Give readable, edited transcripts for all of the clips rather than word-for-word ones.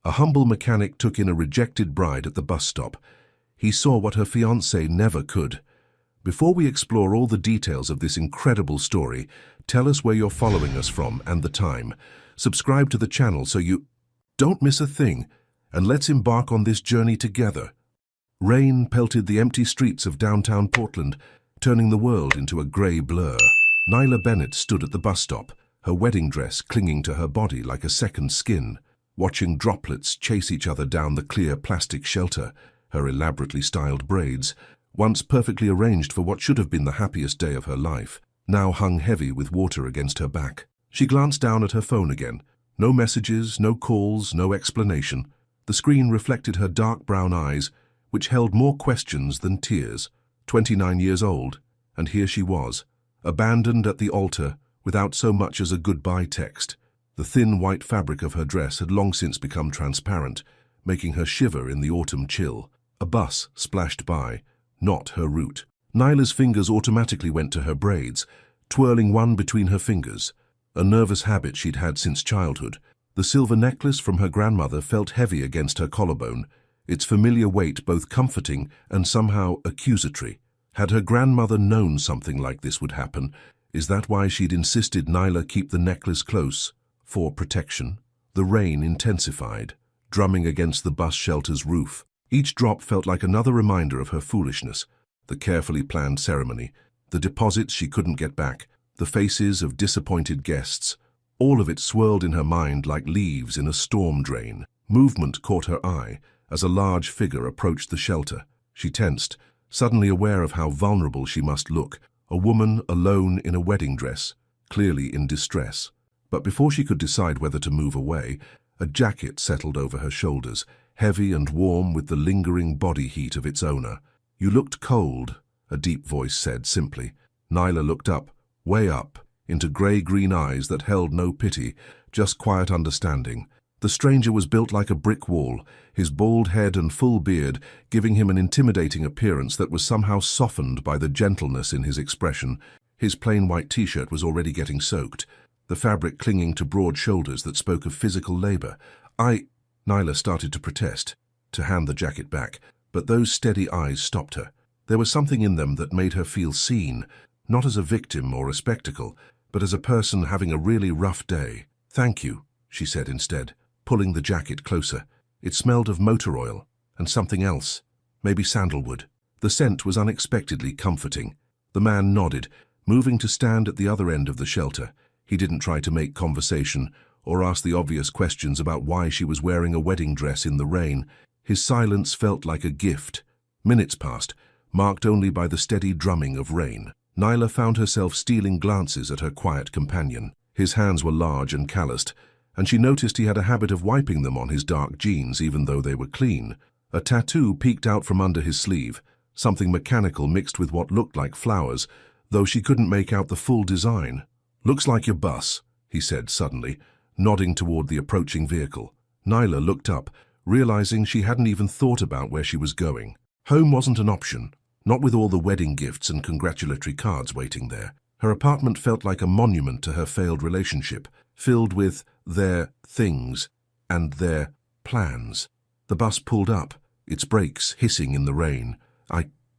A humble mechanic took in a rejected bride at the bus stop. He saw what her fiancé never could. Before we explore all the details of this incredible story, tell us where you're following us from and the time. Subscribe to the channel so you don't miss a thing, and let's embark on this journey together. Rain pelted the empty streets of downtown Portland, turning the world into a grey blur. Nyla Bennett stood at the bus stop, her wedding dress clinging to her body like a second skin, watching droplets chase each other down the clear plastic shelter. Her elaborately styled braids, once perfectly arranged for what should have been the happiest day of her life, now hung heavy with water against her back. She glanced down at her phone again. No messages, no calls, no explanation. The screen reflected her dark brown eyes, which held more questions than tears. 29 years old, and here she was, abandoned at the altar, without so much as a goodbye text. The thin white fabric of her dress had long since become transparent, making her shiver in the autumn chill. A bus splashed by, not her route. Nyla's fingers automatically went to her braids, twirling one between her fingers, a nervous habit she'd had since childhood. The silver necklace from her grandmother felt heavy against her collarbone, its familiar weight both comforting and somehow accusatory. Had her grandmother known something like this would happen? Is that why she'd insisted Nyla keep the necklace close? For protection? The rain intensified, drumming against the bus shelter's roof. Each drop felt like another reminder of her foolishness. The carefully planned ceremony, the deposits she couldn't get back, the faces of disappointed guests. All of it swirled in her mind like leaves in a storm drain. Movement caught her eye as a large figure approached the shelter. She tensed, suddenly aware of how vulnerable she must look. A woman alone in a wedding dress, clearly in distress. But before she could decide whether to move away, a jacket settled over her shoulders, heavy and warm with the lingering body heat of its owner. "You looked cold," a deep voice said simply. Nyla looked up, way up, into grey-green eyes that held no pity, just quiet understanding. The stranger was built like a brick wall, his bald head and full beard giving him an intimidating appearance that was somehow softened by the gentleness in his expression. His plain white t-shirt was already getting soaked, the fabric clinging to broad shoulders that spoke of physical labor. Nyla started to protest, to hand the jacket back, but those steady eyes stopped her. There was something in them that made her feel seen, not as a victim or a spectacle, but as a person having a really rough day. "Thank you," she said instead, pulling the jacket closer. It smelled of motor oil and something else, maybe sandalwood. The scent was unexpectedly comforting. The man nodded, moving to stand at the other end of the shelter. He didn't try to make conversation or ask the obvious questions about why she was wearing a wedding dress in the rain. His silence felt like a gift. Minutes passed, marked only by the steady drumming of rain. Nyla found herself stealing glances at her quiet companion. His hands were large and calloused, and she noticed he had a habit of wiping them on his dark jeans even though they were clean. A tattoo peeked out from under his sleeve, something mechanical mixed with what looked like flowers, though she couldn't make out the full design. "Looks like your bus," he said suddenly, nodding toward the approaching vehicle. Nyla looked up, realizing she hadn't even thought about where she was going. Home wasn't an option, not with all the wedding gifts and congratulatory cards waiting there. Her apartment felt like a monument to her failed relationship, filled with their things and their plans. The bus pulled up, its brakes hissing in the rain.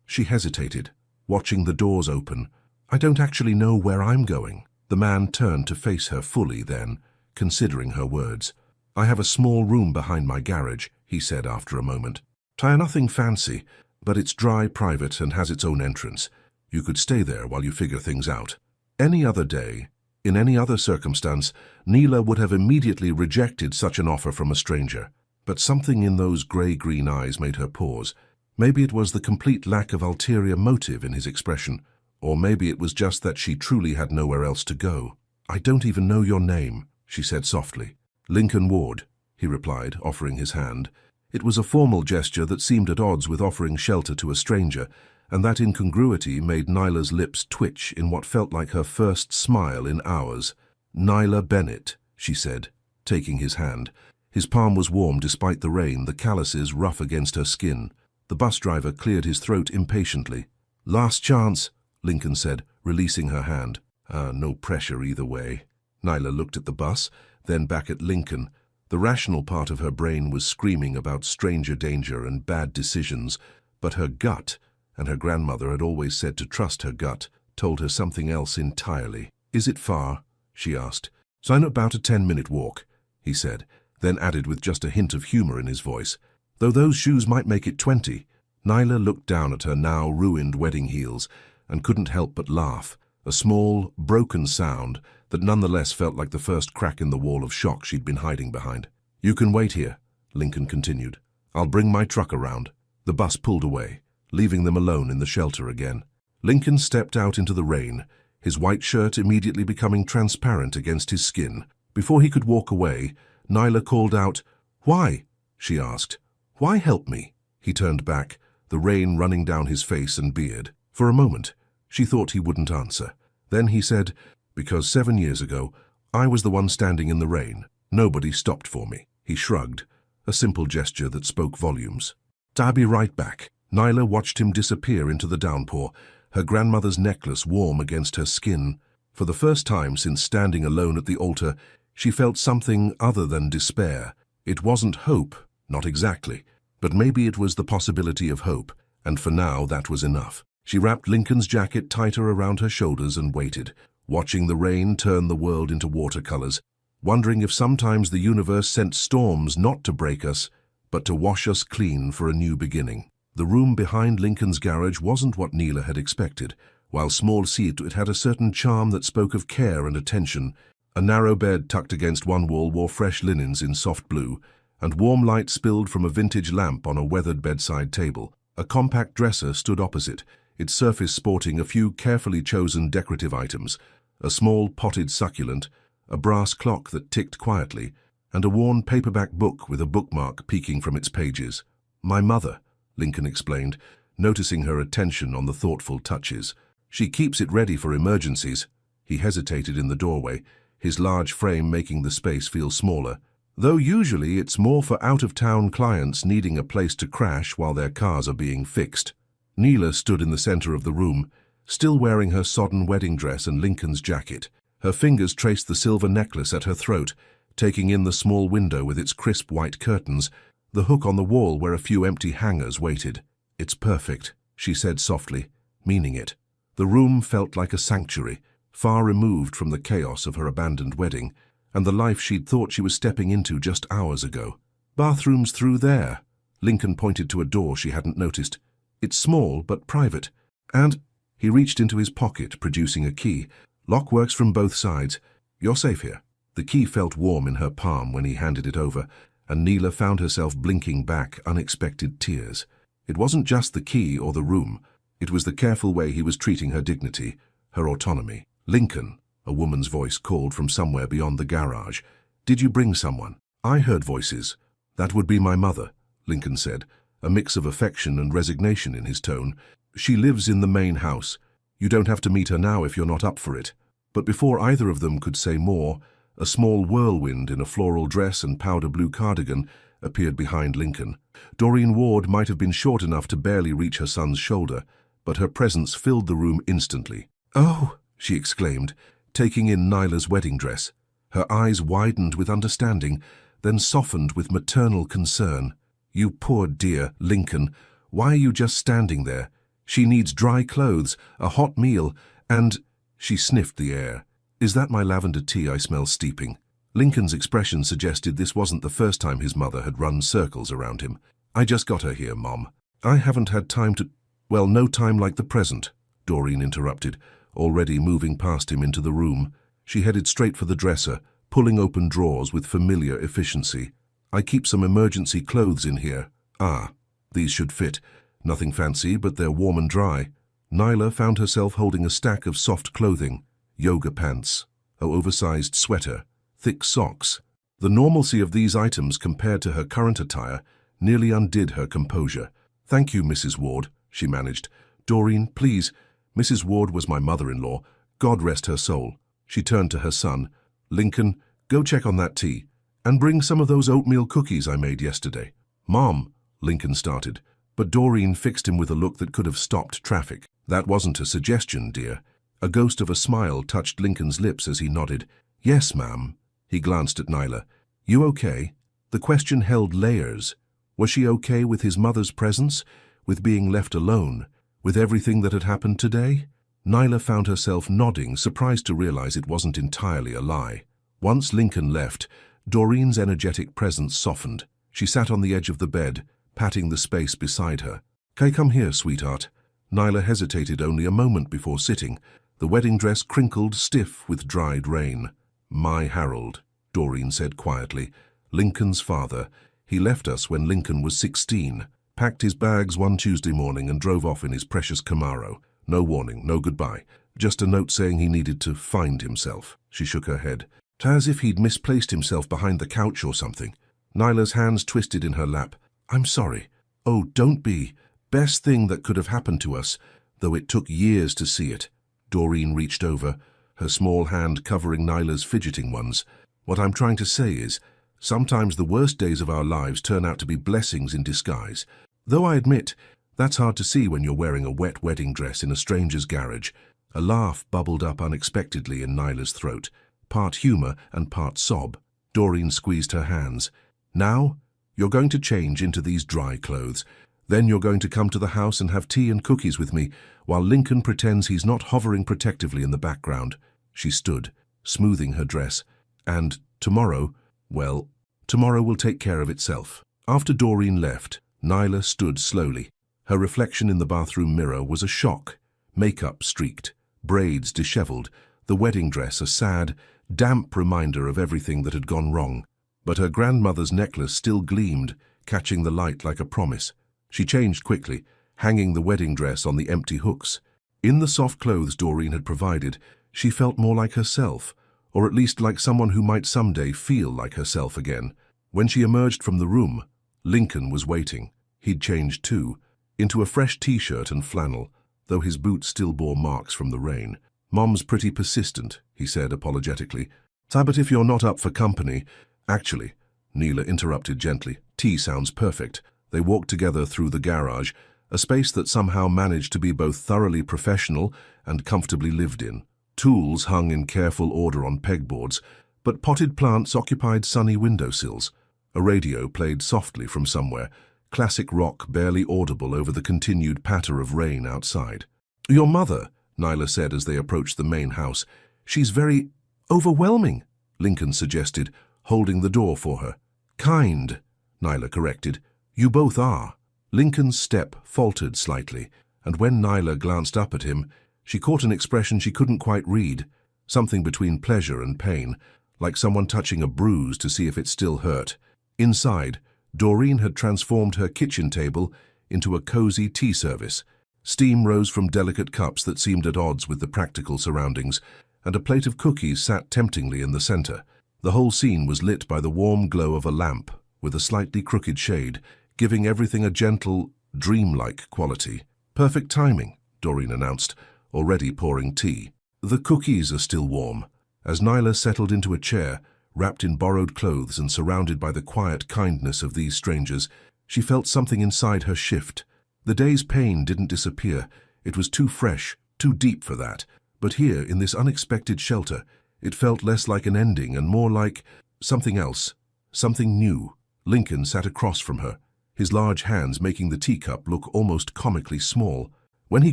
She hesitated, watching the doors open. "I don't actually know where I'm going." The man turned to face her fully then, considering her words. "I have a small room behind my garage," he said after a moment. Nothing fancy, but it's dry, private, and has its own entrance. You could stay there while you figure things out." Any other day, in any other circumstance, Nyla would have immediately rejected such an offer from a stranger. But something in those grey-green eyes made her pause. Maybe it was the complete lack of ulterior motive in his expression, or maybe it was just that she truly had nowhere else to go. "I don't even know your name," she said softly. "Lincoln Ward," he replied, offering his hand. It was a formal gesture that seemed at odds with offering shelter to a stranger, and that incongruity made Nyla's lips twitch in what felt like her first smile in hours. "Nyla Bennett," she said, taking his hand. His palm was warm despite the rain, the calluses rough against her skin. The bus driver cleared his throat impatiently. "Last chance," Lincoln said, releasing her hand. No pressure either way. Nyla looked at the bus, then back at Lincoln. The rational part of her brain was screaming about stranger danger and bad decisions, but her gut, and her grandmother had always said to trust her gut, told her something else entirely. "Is it far?" she asked. "So I'm about a 10-minute walk," he said, then added with just a hint of humor in his voice, "though those shoes might make it 20. Nyla looked down at her now ruined wedding heels and couldn't help but laugh, a small, broken sound that nonetheless felt like the first crack in the wall of shock she'd been hiding behind. "You can wait here," Lincoln continued. "I'll bring my truck around." The bus pulled away, leaving them alone in the shelter again. Lincoln stepped out into the rain, his white shirt immediately becoming transparent against his skin. Before he could walk away, Nyla called out, "Why?" she asked. "Why help me?" He turned back, the rain running down his face and beard. For a moment, she thought he wouldn't answer. Then he said, "Because 7 years ago, I was the one standing in the rain. Nobody stopped for me." He shrugged, a simple gesture that spoke volumes. "I'll be right back." Nyla watched him disappear into the downpour, her grandmother's necklace warm against her skin. For the first time since standing alone at the altar, she felt something other than despair. It wasn't hope, not exactly, but maybe it was the possibility of hope, and for now that was enough. She wrapped Lincoln's jacket tighter around her shoulders and waited, watching the rain turn the world into watercolors, wondering if sometimes the universe sent storms not to break us, but to wash us clean for a new beginning. The room behind Lincoln's garage wasn't what Nyla had expected. While small it had a certain charm that spoke of care and attention. A narrow bed tucked against one wall wore fresh linens in soft blue, and warm light spilled from a vintage lamp on a weathered bedside table. A compact dresser stood opposite, its surface sporting a few carefully chosen decorative items, a small potted succulent, a brass clock that ticked quietly, and a worn paperback book with a bookmark peeking from its pages. "My mother," Lincoln explained, noticing her attention on the thoughtful touches. "She keeps it ready for emergencies." He hesitated in the doorway, his large frame making the space feel smaller. "Though usually it's more for out-of-town clients needing a place to crash while their cars are being fixed." Nyla stood in the center of the room, still wearing her sodden wedding dress and Lincoln's jacket. Her fingers traced the silver necklace at her throat, taking in the small window with its crisp white curtains, the hook on the wall where a few empty hangers waited. "It's perfect," she said softly, meaning it. The room felt like a sanctuary, far removed from the chaos of her abandoned wedding, and the life she'd thought she was stepping into just hours ago. "Bathroom's through there." Lincoln pointed to a door she hadn't noticed. "It's small but private. And—" He reached into his pocket, producing a key. "Lock works from both sides. You're safe here." The key felt warm in her palm when he handed it over, and Nyla found herself blinking back unexpected tears. It wasn't just the key or the room. It was the careful way he was treating her dignity, her autonomy. "Lincoln," a woman's voice called from somewhere beyond the garage. "Did you bring someone?" "I heard voices." "That would be my mother," Lincoln said, a mix of affection and resignation in his tone. "She lives in the main house. You don't have to meet her now if you're not up for it." But before either of them could say more, a small whirlwind in a floral dress and powder blue cardigan appeared behind Lincoln. Doreen Ward might have been short enough to barely reach her son's shoulder, but her presence filled the room instantly. "Oh!" she exclaimed, taking in Nyla's wedding dress. Her eyes widened with understanding, then softened with maternal concern. "You poor dear, Lincoln. Why are you just standing there? She needs dry clothes, a hot meal, and—" She sniffed the air. "Is that my lavender tea I smell steeping?" Lincoln's expression suggested this wasn't the first time his mother had run circles around him. "I just got her here, Mom. I haven't had time to—" "Well, no time like the present," Doreen interrupted, already moving past him into the room. She headed straight for the dresser, pulling open drawers with familiar efficiency. "I keep some emergency clothes in here." "Ah, these should fit. Nothing fancy, but they're warm and dry." Nyla found herself holding a stack of soft clothing, yoga pants, an oversized sweater, thick socks. The normalcy of these items compared to her current attire nearly undid her composure. "Thank you, Mrs. Ward," she managed. "Doreen, please." Mrs. Ward was my mother-in-law. God rest her soul. She turned to her son. "Lincoln, go check on that tea. And bring some of those oatmeal cookies I made yesterday." "Mom," Lincoln started, but Doreen fixed him with a look that could have stopped traffic. "That wasn't a suggestion, dear." A ghost of a smile touched Lincoln's lips as he nodded. "Yes, ma'am." He glanced at Nyla. "You okay?" The question held layers. Was she okay with his mother's presence, with being left alone, with everything that had happened today? Nyla found herself nodding, surprised to realize it wasn't entirely a lie. Once Lincoln left, Doreen's energetic presence softened. She sat on the edge of the bed, patting the space beside her. "Kay, come here, sweetheart." Nyla hesitated only a moment before sitting, the wedding dress crinkled stiff with dried rain. "My Harold," Doreen said quietly. "Lincoln's father. He left us when Lincoln was 16, packed his bags one Tuesday morning and drove off in his precious Camaro. No warning, no goodbye. Just a note saying he needed to find himself." She shook her head. "As if he'd misplaced himself behind the couch or something." Nyla's hands twisted in her lap. "I'm sorry." "Oh, don't be. Best thing that could have happened to us, though it took years to see it." Doreen reached over, her small hand covering Nyla's fidgeting ones. "What I'm trying to say is, sometimes the worst days of our lives turn out to be blessings in disguise. Though I admit, that's hard to see when you're wearing a wet wedding dress in a stranger's garage." A laugh bubbled up unexpectedly in Nyla's throat, part humor and part sob. Doreen squeezed her hands. "Now, you're going to change into these dry clothes. Then you're going to come to the house and have tea and cookies with me, while Lincoln pretends he's not hovering protectively in the background." She stood, smoothing her dress. "And tomorrow, well, tomorrow will take care of itself." After Doreen left, Nyla stood slowly. Her reflection in the bathroom mirror was a shock. Makeup streaked, braids disheveled, the wedding dress a sad, damp reminder of everything that had gone wrong. But her grandmother's necklace still gleamed, catching the light like a promise. She changed quickly, hanging the wedding dress on the empty hooks. In the soft clothes Doreen had provided, she felt more like herself, or at least like someone who might someday feel like herself again. When she emerged from the room, Lincoln was waiting. He'd changed too, into a fresh t-shirt and flannel, though his boots still bore marks from the rain. "Mom's pretty persistent," he said apologetically. "But if you're not up for company—" "Actually," Nyla interrupted gently, "tea sounds perfect." They walked together through the garage, a space that somehow managed to be both thoroughly professional and comfortably lived in. Tools hung in careful order on pegboards, but potted plants occupied sunny windowsills. A radio played softly from somewhere, classic rock barely audible over the continued patter of rain outside. "Your mother," Nyla said as they approached the main house. "She's very overwhelming," Lincoln suggested, holding the door for her. "Kind," Nyla corrected. "You both are." Lincoln's step faltered slightly, and when Nyla glanced up at him, she caught an expression she couldn't quite read, something between pleasure and pain, like someone touching a bruise to see if it still hurt. Inside, Doreen had transformed her kitchen table into a cozy tea service. Steam rose from delicate cups that seemed at odds with the practical surroundings, and a plate of cookies sat temptingly in the center. The whole scene was lit by the warm glow of a lamp, with a slightly crooked shade, giving everything a gentle, dreamlike quality. "Perfect timing," Doreen announced, already pouring tea. "The cookies are still warm." As Nyla settled into a chair, wrapped in borrowed clothes and surrounded by the quiet kindness of these strangers, she felt something inside her shift. The day's pain didn't disappear. It was too fresh, too deep for that. But here, in this unexpected shelter, it felt less like an ending and more like something else, something new. Lincoln sat across from her, his large hands making the teacup look almost comically small. When he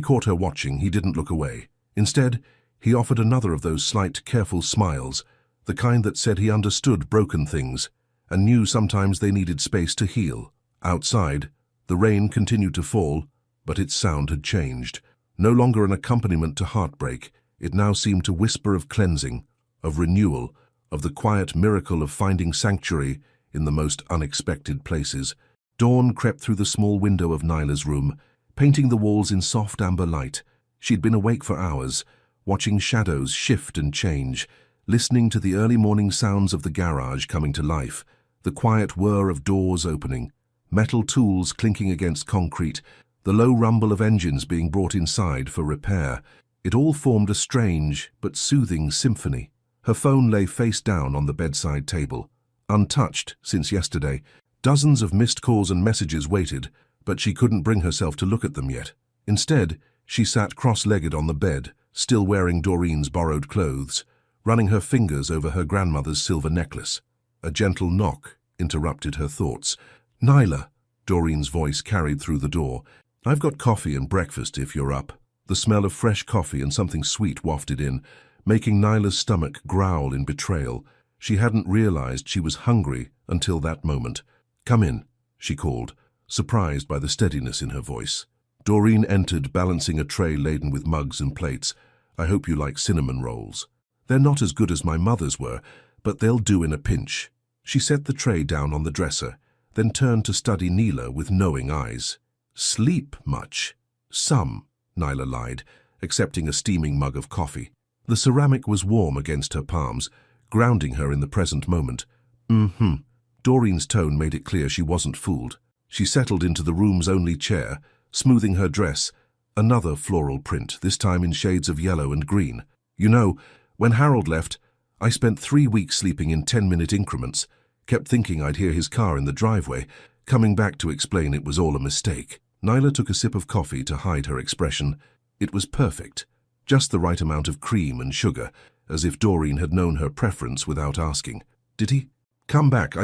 caught her watching, he didn't look away. Instead, he offered another of those slight, careful smiles, the kind that said he understood broken things and knew sometimes they needed space to heal. Outside, the rain continued to fall, but its sound had changed. No longer an accompaniment to heartbreak, it now seemed to whisper of cleansing, of renewal, of the quiet miracle of finding sanctuary in the most unexpected places. Dawn crept through the small window of Nyla's room, painting the walls in soft amber light. She'd been awake for hours, watching shadows shift and change, listening to the early morning sounds of the garage coming to life, the quiet whir of doors opening, metal tools clinking against concrete, the low rumble of engines being brought inside for repair. It all formed a strange but soothing symphony. Her phone lay face down on the bedside table, untouched since yesterday. Dozens of missed calls and messages waited, but she couldn't bring herself to look at them yet. Instead, she sat cross-legged on the bed, still wearing Doreen's borrowed clothes, running her fingers over her grandmother's silver necklace. A gentle knock interrupted her thoughts. "Nyla," Doreen's voice carried through the door. "I've got coffee and breakfast if you're up." The smell of fresh coffee and something sweet wafted in, making Nyla's stomach growl in betrayal. She hadn't realized she was hungry until that moment. "Come in," she called, surprised by the steadiness in her voice. Doreen entered, balancing a tray laden with mugs and plates. "I hope you like cinnamon rolls. They're not as good as my mother's were, but they'll do in a pinch." She set the tray down on the dresser, then turned to study Nyla with knowing eyes. "Sleep much?" "Some," Nyla lied, accepting a steaming mug of coffee. The ceramic was warm against her palms, grounding her in the present moment. Doreen's tone made it clear she wasn't fooled. She settled into the room's only chair, smoothing her dress, another floral print, this time in shades of yellow and green. "You know, when Harold left, I spent 3 weeks sleeping in 10-minute increments, kept thinking I'd hear his car in the driveway, coming back to explain it was all a mistake." Nyla took a sip of coffee to hide her expression. It was perfect, just the right amount of cream and sugar, as if Doreen had known her preference without asking. "Did he come back?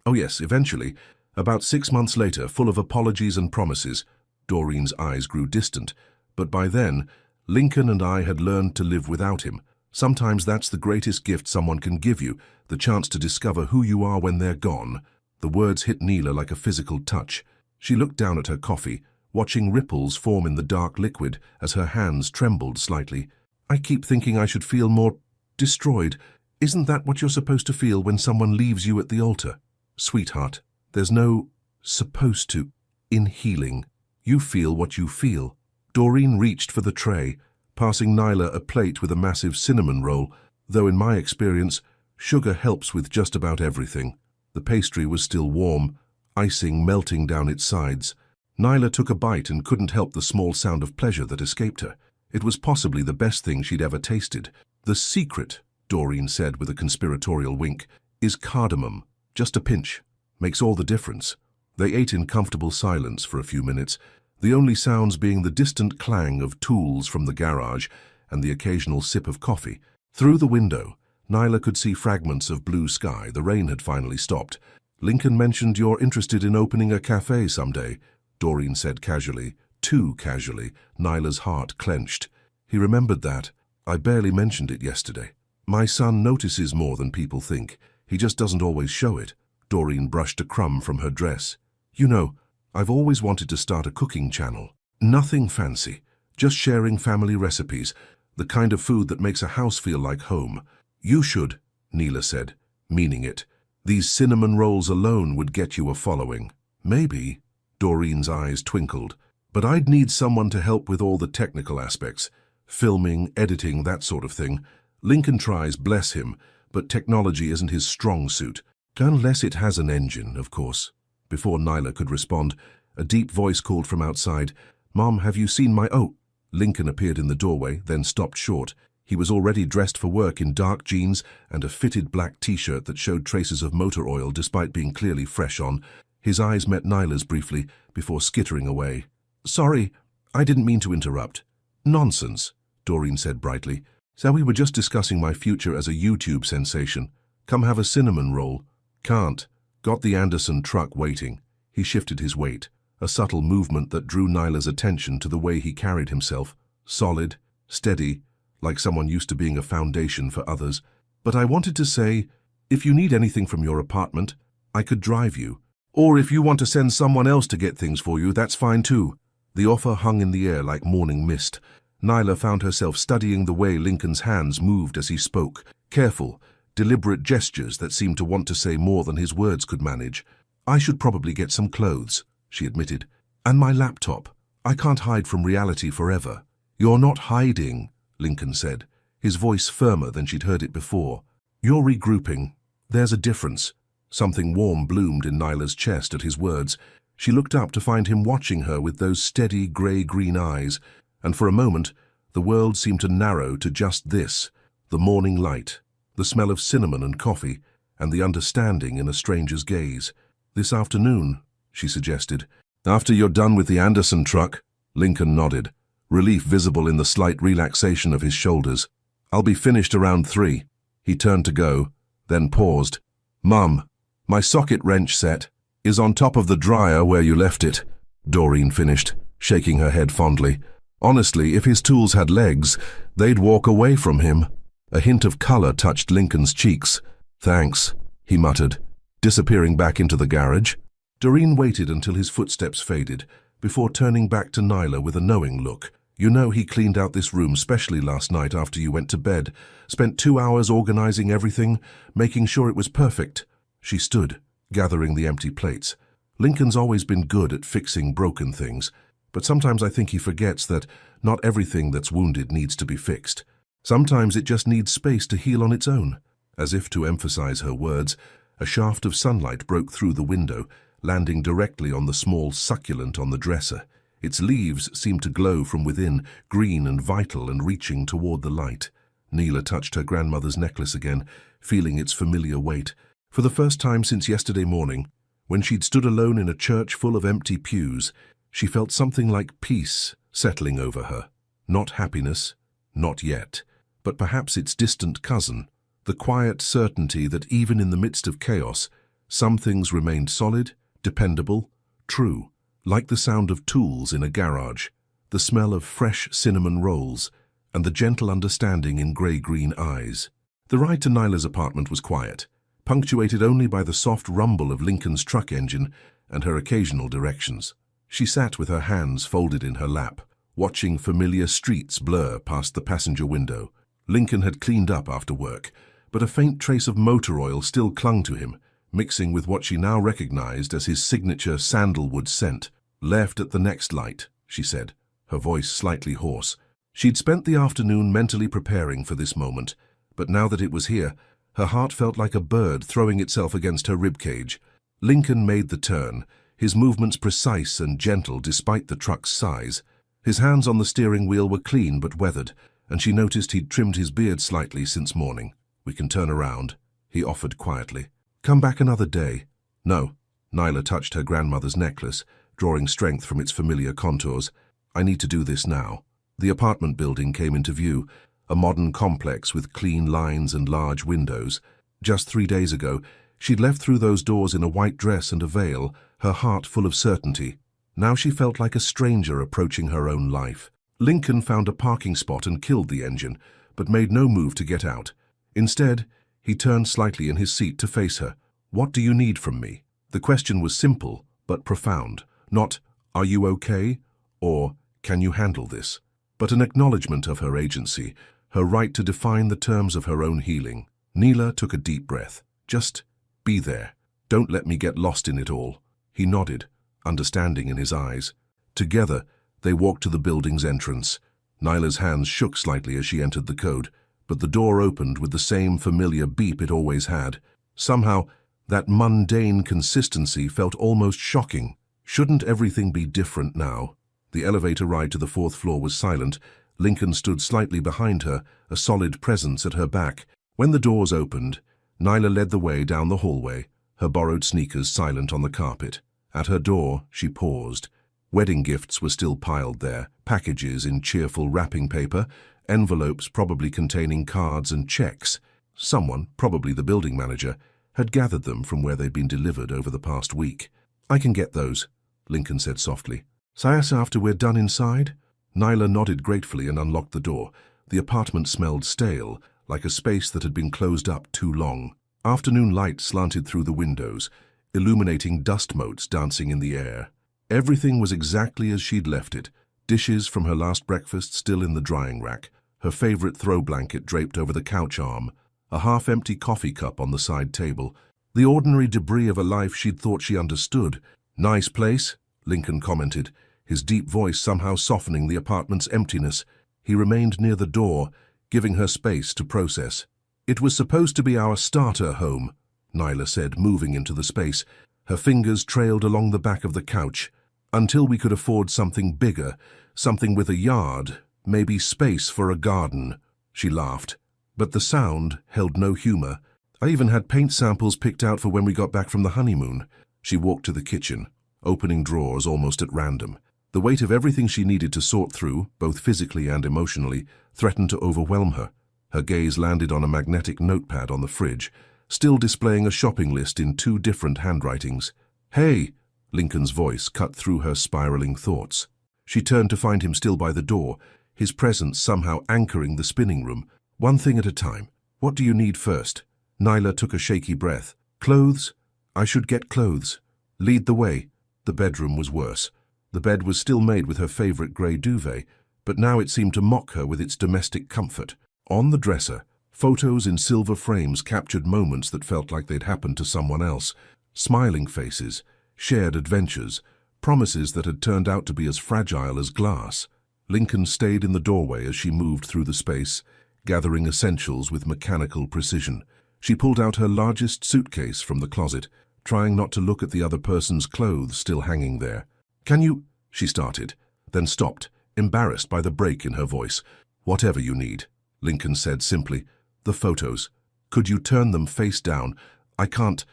Oh yes, eventually. About 6 months later, full of apologies and promises." Doreen's eyes grew distant, but by then, Lincoln and I had learned to live without him. Sometimes that's the greatest gift someone can give you, the chance to discover who you are when they're gone. The words hit Nyla like a physical touch. She looked down at her coffee, watching ripples form in the dark liquid as her hands trembled slightly. "I keep thinking I should feel more destroyed. Isn't that what you're supposed to feel when someone leaves you at the altar?" "Sweetheart, there's no supposed to in healing. You feel what you feel." Doreen reached for the tray, passing Nyla a plate with a massive cinnamon roll, though in my experience, sugar helps with just about everything. The pastry was still warm, icing melting down its sides. Nyla took a bite and couldn't help the small sound of pleasure that escaped her. It was possibly the best thing she'd ever tasted. "The secret," Doreen said with a conspiratorial wink, "is cardamom. Just a pinch. Makes all the difference." They ate in comfortable silence for a few minutes, the only sounds being the distant clang of tools from the garage and the occasional sip of coffee. Through the window, Nyla could see fragments of blue sky. The rain had finally stopped. "Lincoln mentioned you're interested in opening a cafe someday," Doreen said casually. Too casually, Nyla's heart clenched. He remembered that. "I barely mentioned it yesterday. My son notices more than people think. He just doesn't always show it." Doreen brushed a crumb from her dress. "You know, I've always wanted to start a cooking channel. Nothing fancy, just sharing family recipes, the kind of food that makes a house feel like home." "You should," Nyla said, meaning it. "These cinnamon rolls alone would get you a following." "Maybe," Doreen's eyes twinkled, "but I'd need someone to help with all the technical aspects. Filming, editing, that sort of thing. Lincoln tries, bless him, but technology isn't his strong suit. Unless it has an engine, of course." Before Nyla could respond, a deep voice called from outside, "Mom, have you seen my oh?" Lincoln appeared in the doorway, then stopped short. He was already dressed for work in dark jeans and a fitted black t-shirt that showed traces of motor oil despite being clearly fresh on. His eyes met Nyla's briefly, before skittering away. "Sorry, I didn't mean to interrupt." "Nonsense," Doreen said brightly. "So we were just discussing my future as a YouTube sensation. Come have a cinnamon roll." "Can't. Got the Anderson truck waiting." He shifted his weight, a subtle movement that drew Nyla's attention to the way he carried himself. Solid, steady, like someone used to being a foundation for others. "But I wanted to say, if you need anything from your apartment, I could drive you. Or if you want to send someone else to get things for you, that's fine too." The offer hung in the air like morning mist. Nyla found herself studying the way Lincoln's hands moved as he spoke, careful, deliberate gestures that seemed to want to say more than his words could manage. "I should probably get some clothes," she admitted. "And my laptop. I can't hide from reality forever." "You're not hiding," Lincoln said, his voice firmer than she'd heard it before. "You're regrouping. There's a difference." Something warm bloomed in Nyla's chest at his words. She looked up to find him watching her with those steady grey-green eyes, and for a moment, the world seemed to narrow to just this, the morning light, the smell of cinnamon and coffee, and the understanding in a stranger's gaze. "This afternoon," she suggested. "After you're done with the Anderson truck," Lincoln nodded, relief visible in the slight relaxation of his shoulders. "I'll be finished around 3. He turned to go, then paused. "Mum," My socket wrench set is on top of the dryer where you left it, Doreen finished, shaking her head fondly. Honestly, if his tools had legs, they'd walk away from him. A hint of color touched Lincoln's cheeks. Thanks, he muttered, disappearing back into the garage. Doreen waited until his footsteps faded, before turning back to Nyla with a knowing look. You know he cleaned out this room specially last night after you went to bed, spent 2 hours organizing everything, making sure it was perfect. She stood, gathering the empty plates. Lincoln's always been good at fixing broken things, but sometimes I think he forgets that not everything that's wounded needs to be fixed. Sometimes it just needs space to heal on its own. As if to emphasize her words, a shaft of sunlight broke through the window, landing directly on the small succulent on the dresser. Its leaves seemed to glow from within, green and vital and reaching toward the light. Nyla touched her grandmother's necklace again, feeling its familiar weight. For the first time since yesterday morning, when she'd stood alone in a church full of empty pews, she felt something like peace settling over her. Not happiness, not yet, but perhaps its distant cousin, the quiet certainty that even in the midst of chaos, some things remained solid, dependable, true, like the sound of tools in a garage, the smell of fresh cinnamon rolls, and the gentle understanding in grey-green eyes. The ride to Nyla's apartment was quiet, punctuated only by the soft rumble of Lincoln's truck engine and her occasional directions. She sat with her hands folded in her lap, watching familiar streets blur past the passenger window. Lincoln had cleaned up after work, but a faint trace of motor oil still clung to him, mixing with what she now recognized as his signature sandalwood scent. Left at the next light, she said, her voice slightly hoarse. She'd spent the afternoon mentally preparing for this moment, but now that it was here, her heart felt like a bird throwing itself against her ribcage. Lincoln made the turn, his movements precise and gentle despite the truck's size. His hands on the steering wheel were clean but weathered, and she noticed he'd trimmed his beard slightly since morning. We can turn around, he offered quietly. Come back another day. No. Nyla touched her grandmother's necklace, drawing strength from its familiar contours. I need to do this now. The apartment building came into view, a modern complex with clean lines and large windows. Just 3 days ago, she'd left through those doors in a white dress and a veil, her heart full of certainty. Now she felt like a stranger approaching her own life. Lincoln found a parking spot and killed the engine, but made no move to get out. Instead, he turned slightly in his seat to face her. What do you need from me? The question was simple, but profound. Not, are you okay? Or, can you handle this? But an acknowledgement of her agency, her right to define the terms of her own healing. Nyla took a deep breath. Just be there. Don't let me get lost in it all. He nodded, understanding in his eyes. Together, they walked to the building's entrance. Nyla's hands shook slightly as she entered the code, but the door opened with the same familiar beep it always had. Somehow, that mundane consistency felt almost shocking. Shouldn't everything be different now? The elevator ride to the 4th floor was silent. Lincoln stood slightly behind her, a solid presence at her back. When the doors opened, Nyla led the way down the hallway, her borrowed sneakers silent on the carpet. At her door, she paused. Wedding gifts were still piled there, packages in cheerful wrapping paper, envelopes probably containing cards and checks. Someone, probably the building manager, had gathered them from where they'd been delivered over the past week. I can get those, Lincoln said softly. Say us after we're done inside? Nyla nodded gratefully and unlocked the door. The apartment smelled stale, like a space that had been closed up too long. Afternoon light slanted through the windows, illuminating dust motes dancing in the air. Everything was exactly as she'd left it. Dishes from her last breakfast still in the drying rack, her favorite throw blanket draped over the couch arm, a half-empty coffee cup on the side table, the ordinary debris of a life she'd thought she understood. Nice place, Lincoln commented, his deep voice somehow softening the apartment's emptiness. He remained near the door, giving her space to process. It was supposed to be our starter home, Nyla said, moving into the space. Her fingers trailed along the back of the couch. Until we could afford something bigger, something with a yard, maybe space for a garden. She laughed. But the sound held no humor. I even had paint samples picked out for when we got back from the honeymoon. She walked to the kitchen, opening drawers almost at random. The weight of everything she needed to sort through, both physically and emotionally, threatened to overwhelm her. Her gaze landed on a magnetic notepad on the fridge, still displaying a shopping list in 2 different handwritings. "Hey!" Lincoln's voice cut through her spiraling thoughts. She turned to find him still by the door, his presence somehow anchoring the spinning room. "One thing at a time. What do you need first?" Nyla took a shaky breath. "Clothes? I should get clothes. Lead the way." The bedroom was worse. The bed was still made with her favorite grey duvet, but now it seemed to mock her with its domestic comfort. On the dresser, photos in silver frames captured moments that felt like they'd happened to someone else. Smiling faces, shared adventures, promises that had turned out to be as fragile as glass. Lincoln stayed in the doorway as she moved through the space, gathering essentials with mechanical precision. She pulled out her largest suitcase from the closet, trying not to look at the other person's clothes still hanging there. "Can you—" she started, then stopped, embarrassed by the break in her voice. "Whatever you need," Lincoln said simply. "The photos. Could you turn them face down? I can't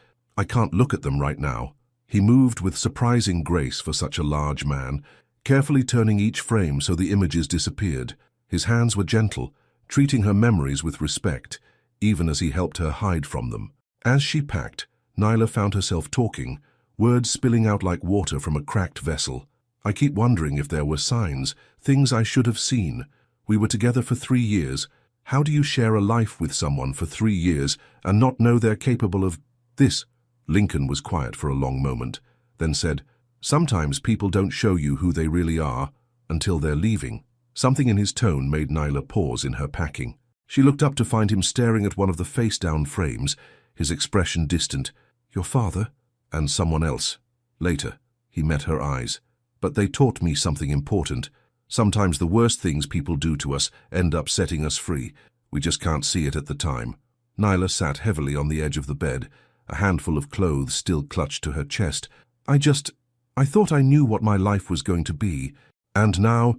look at them right now." He moved with surprising grace for such a large man, carefully turning each frame so the images disappeared. His hands were gentle, treating her memories with respect, even as he helped her hide from them. As she packed, Nyla found herself talking, words spilling out like water from a cracked vessel. "I keep wondering if there were signs, things I should have seen. We were together for 3 years. How do you share a life with someone for 3 years and not know they're capable of this?" Lincoln was quiet for a long moment, then said, "Sometimes people don't show you who they really are until they're leaving." Something in his tone made Nyla pause in her packing. She looked up to find him staring at one of the face-down frames, his expression distant. "Your father?" "And someone else." Later, he met her eyes. "But they taught me something important. Sometimes the worst things people do to us end up setting us free. We just can't see it at the time." Nyla sat heavily on the edge of the bed, a handful of clothes still clutched to her chest. I thought I knew what my life was going to be. And now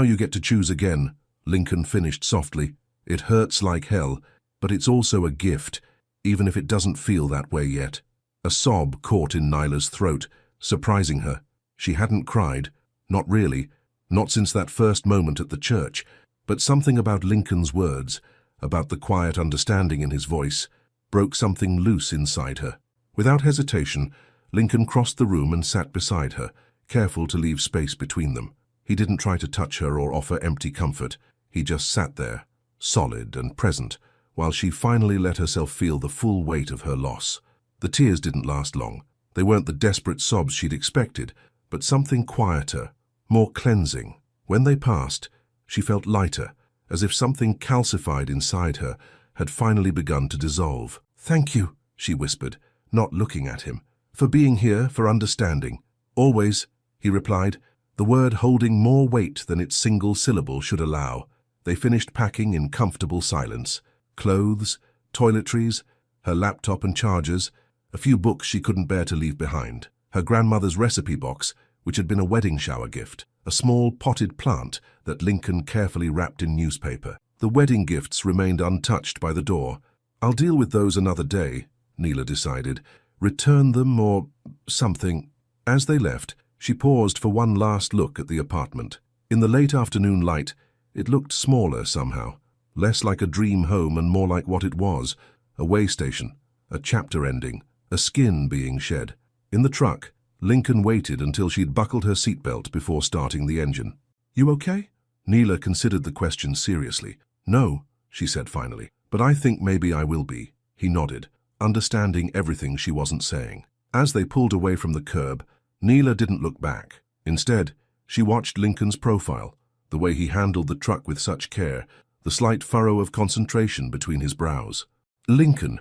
you get to choose again," Lincoln finished softly. "It hurts like hell, but it's also a gift, even if it doesn't feel that way yet." A sob caught in Nyla's throat, surprising her. She hadn't cried, not really, not since that first moment at the church, but something about Lincoln's words, about the quiet understanding in his voice, broke something loose inside her. Without hesitation, Lincoln crossed the room and sat beside her, careful to leave space between them. He didn't try to touch her or offer empty comfort. He just sat there, solid and present, while she finally let herself feel the full weight of her loss. The tears didn't last long. They weren't the desperate sobs she'd expected, but something quieter, more cleansing. When they passed, she felt lighter, as if something calcified inside her had finally begun to dissolve. "Thank you," she whispered, not looking at him, "for being here, for understanding." "Always," he replied, the word holding more weight than its single syllable should allow. They finished packing in comfortable silence. Clothes, toiletries, her laptop and chargers, a few books she couldn't bear to leave behind, her grandmother's recipe box, which had been a wedding shower gift, a small potted plant that Lincoln carefully wrapped in newspaper. The wedding gifts remained untouched by the door. "I'll deal with those another day," Nyla decided. "Return them or something." As they left, she paused for one last look at the apartment. In the late afternoon light, it looked smaller somehow, less like a dream home and more like what it was, a way station, a chapter ending, a skin being shed. In the truck, Lincoln waited until she'd buckled her seatbelt before starting the engine. "You okay?" Nyla considered the question seriously. "No," she said finally, "but I think maybe I will be." He nodded, understanding everything she wasn't saying. As they pulled away from the curb, Nyla didn't look back. Instead, she watched Lincoln's profile, the way he handled the truck with such care, the slight furrow of concentration between his brows. "Lincoln,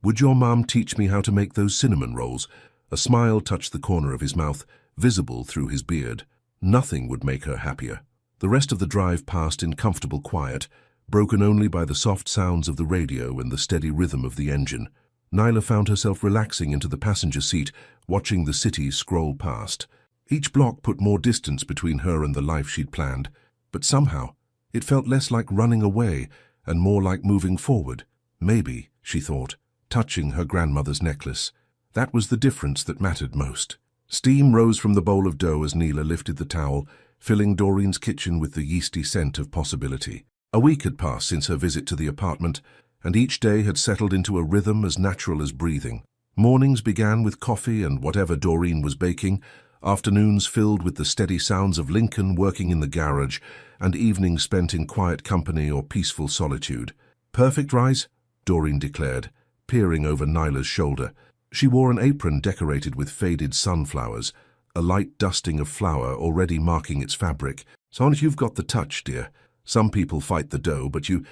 would your mom teach me how to make those cinnamon rolls?" A smile touched the corner of his mouth, visible through his beard. Nothing would make her happier. The rest of the drive passed in comfortable quiet, broken only by the soft sounds of the radio and the steady rhythm of the engine. Nyla found herself relaxing into the passenger seat, watching the city scroll past. Each block put more distance between her and the life she'd planned, but somehow it felt less like running away and more like moving forward. Maybe, she thought, touching her grandmother's necklace. That was the difference that mattered most. Steam rose from the bowl of dough as Nyla lifted the towel, filling Doreen's kitchen with the yeasty scent of possibility. A week had passed since her visit to the apartment, and each day had settled into a rhythm as natural as breathing. Mornings began with coffee and whatever Doreen was baking, afternoons filled with the steady sounds of Lincoln working in the garage, and evenings spent in quiet company or peaceful solitude. "Perfect, Rise?" Doreen declared, peering over Nyla's shoulder. She wore an apron decorated with faded sunflowers, a light dusting of flour already marking its fabric. "So you've got the touch, dear. Some people fight the dough, but you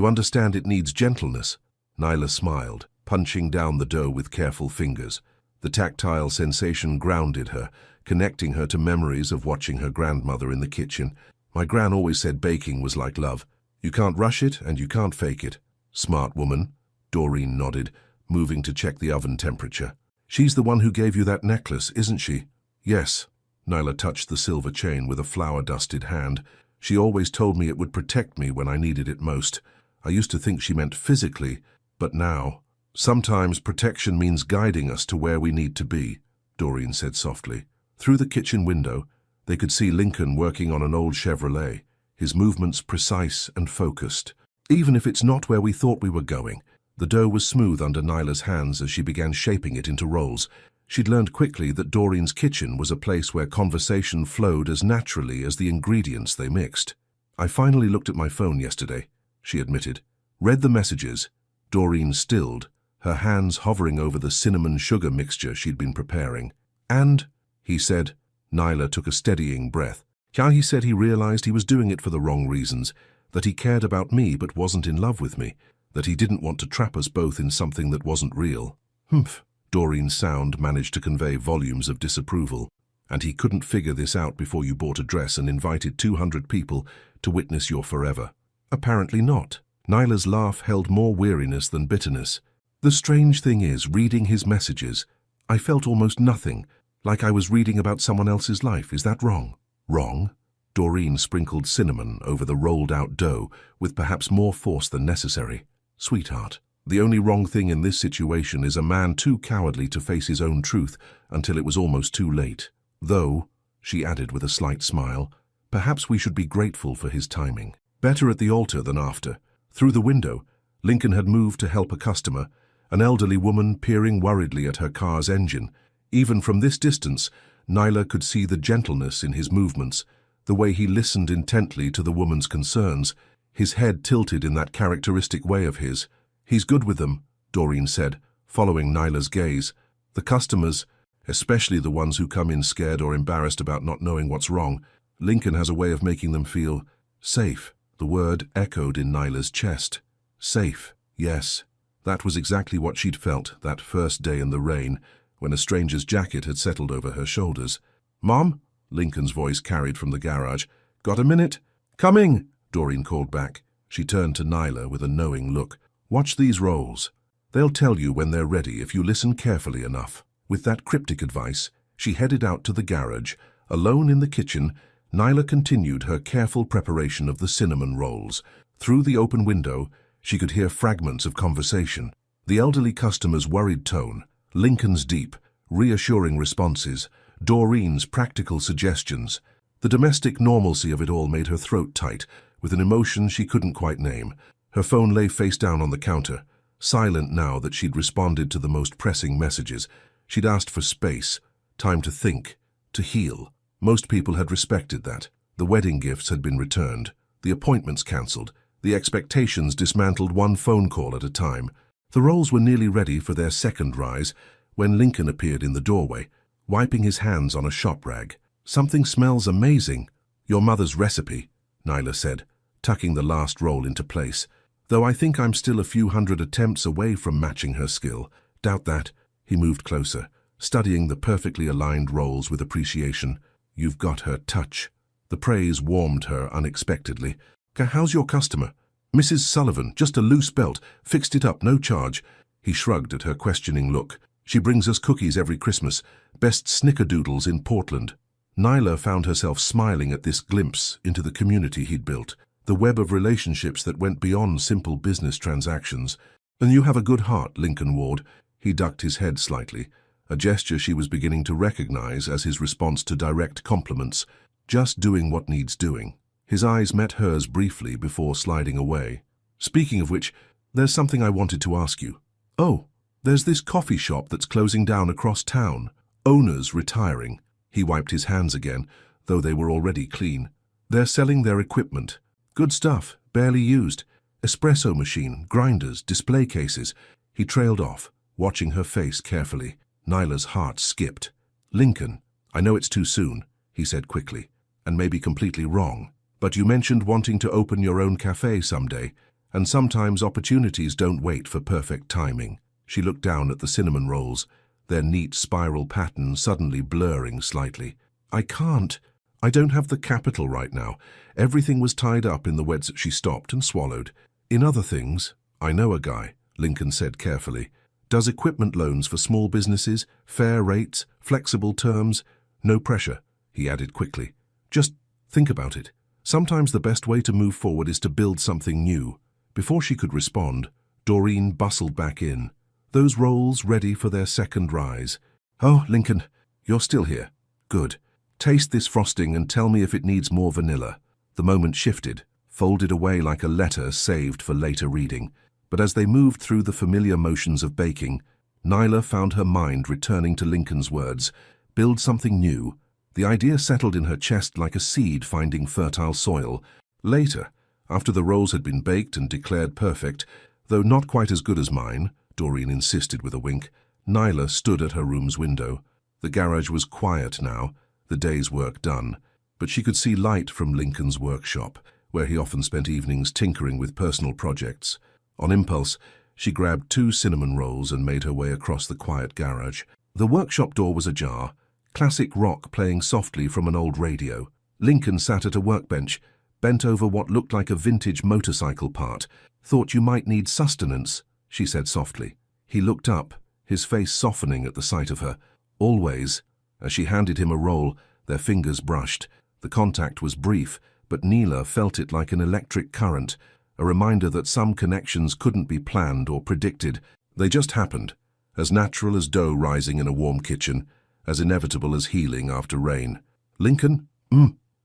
understand it needs gentleness." Nyla smiled, punching down the dough with careful fingers. The tactile sensation grounded her, connecting her to memories of watching her grandmother in the kitchen. "My gran always said baking was like love. You can't rush it and you can't fake it." "Smart woman," Doreen nodded, moving to check the oven temperature. "She's the one who gave you that necklace, isn't she?" "Yes." Nyla touched the silver chain with a flour-dusted hand. "She always told me it would protect me when I needed it most. I used to think she meant physically, but now—" "Sometimes protection means guiding us to where we need to be," Doreen said softly. Through the kitchen window, they could see Lincoln working on an old Chevrolet, his movements precise and focused. "Even if it's not where we thought we were going." The dough was smooth under Nyla's hands as she began shaping it into rolls. She'd learned quickly that Doreen's kitchen was a place where conversation flowed as naturally as the ingredients they mixed. "I finally looked at my phone yesterday," she admitted. "Read the messages." Doreen stilled, her hands hovering over the cinnamon-sugar mixture she'd been preparing. "And," he said. Nyla took a steadying breath. "Yeah, he said he realized he was doing it for the wrong reasons, that he cared about me but wasn't in love with me, that he didn't want to trap us both in something that wasn't real." "Humph." Doreen's sound managed to convey volumes of disapproval. "And he couldn't figure this out before you bought a dress and invited 200 people to witness your forever." "Apparently not." Nyla's laugh held more weariness than bitterness. "The strange thing is, reading his messages, I felt almost nothing, like I was reading about someone else's life. Is that wrong?" "Wrong?" Doreen sprinkled cinnamon over the rolled-out dough with perhaps more force than necessary. "Sweetheart, the only wrong thing in this situation is a man too cowardly to face his own truth until it was almost too late. Though," she added with a slight smile, "perhaps we should be grateful for his timing. Better at the altar than after." Through the window, Lincoln had moved to help a customer, an elderly woman peering worriedly at her car's engine. Even from this distance, Nyla could see the gentleness in his movements, the way he listened intently to the woman's concerns, his head tilted in that characteristic way of his. "He's good with them," Doreen said, following Nyla's gaze. "The customers, especially the ones who come in scared or embarrassed about not knowing what's wrong, Lincoln has a way of making them feel safe." The word echoed in Nyla's chest. Safe, yes. That was exactly what she'd felt that first day in the rain, when a stranger's jacket had settled over her shoulders. "Mom?" Lincoln's voice carried from the garage. "Got a minute?" "Coming!" Doreen called back. She turned to Nyla with a knowing look. "Watch these rolls. They'll tell you when they're ready if you listen carefully enough." With that cryptic advice, she headed out to the garage. Alone in the kitchen, Nyla continued her careful preparation of the cinnamon rolls. Through the open window, she could hear fragments of conversation. The elderly customer's worried tone, Lincoln's deep, reassuring responses, Doreen's practical suggestions. The domestic normalcy of it all made her throat tight, with an emotion she couldn't quite name. Her phone lay face down on the counter, silent now that she'd responded to the most pressing messages. She'd asked for space, time to think, to heal. Most people had respected that. The wedding gifts had been returned, the appointments cancelled, the expectations dismantled one phone call at a time. The rolls were nearly ready for their second rise when Lincoln appeared in the doorway, wiping his hands on a shop rag. "Something smells amazing." "Your mother's recipe," Nyla said, tucking the last roll into place. "Though I think I'm still a few hundred attempts away from matching her skill." "Doubt that." He moved closer, studying the perfectly aligned rolls with appreciation. "You've got her touch." The praise warmed her unexpectedly. "How's your customer?" "Mrs. Sullivan, just a loose belt. Fixed it up, no charge." He shrugged at her questioning look. "She brings us cookies every Christmas. Best snickerdoodles in Portland." Nyla found herself smiling at this glimpse into the community he'd built, the web of relationships that went beyond simple business transactions. "And you have a good heart, Lincoln Ward." He ducked his head slightly, a gesture she was beginning to recognize as his response to direct compliments. "Just doing what needs doing." His eyes met hers briefly before sliding away. "Speaking of which, There's something I wanted to ask you. Oh, there's this coffee shop that's closing down across town. Owner's retiring. He wiped his hands again, though they were already clean. They're selling their equipment. Good stuff, barely used. Espresso machine, grinders, display cases. He trailed off, watching her face carefully. Nyla's heart skipped. Lincoln, I know it's too soon, he said quickly, and maybe completely wrong. But you mentioned wanting to open your own cafe someday, and sometimes opportunities don't wait for perfect timing. She looked down at the cinnamon rolls, their neat spiral pattern suddenly blurring slightly. I can't. I don't have the capital right now. Everything was tied up in the words. She stopped and swallowed. In other things, I know a guy, Lincoln said carefully. Does equipment loans for small businesses, fair rates, flexible terms. No pressure, he added quickly. Just think about it. Sometimes the best way to move forward is to build something new. Before she could respond, Doreen bustled back in, those rolls ready for their second rise. Oh, Lincoln, you're still here. Good. Taste this frosting and tell me if it needs more vanilla. The moment shifted, folded away like a letter saved for later reading. But as they moved through the familiar motions of baking, Nyla found her mind returning to Lincoln's words. Build something new. The idea settled in her chest like a seed finding fertile soil. Later, after the rolls had been baked and declared perfect, though not quite as good as mine, Doreen insisted with a wink, Nyla stood at her room's window. The garage was quiet now, the day's work done, but she could see light from Lincoln's workshop, where he often spent evenings tinkering with personal projects. On impulse, she grabbed 2 cinnamon rolls and made her way across the quiet garage. The workshop door was ajar, classic rock playing softly from an old radio. Lincoln sat at a workbench, bent over what looked like a vintage motorcycle part. Thought you might need sustenance, she said softly. He looked up, his face softening at the sight of her. Always. As she handed him a roll, their fingers brushed. The contact was brief, but Nyla felt it like an electric current, a reminder that some connections couldn't be planned or predicted. They just happened, as natural as dough rising in a warm kitchen, as inevitable as healing after rain. Lincoln?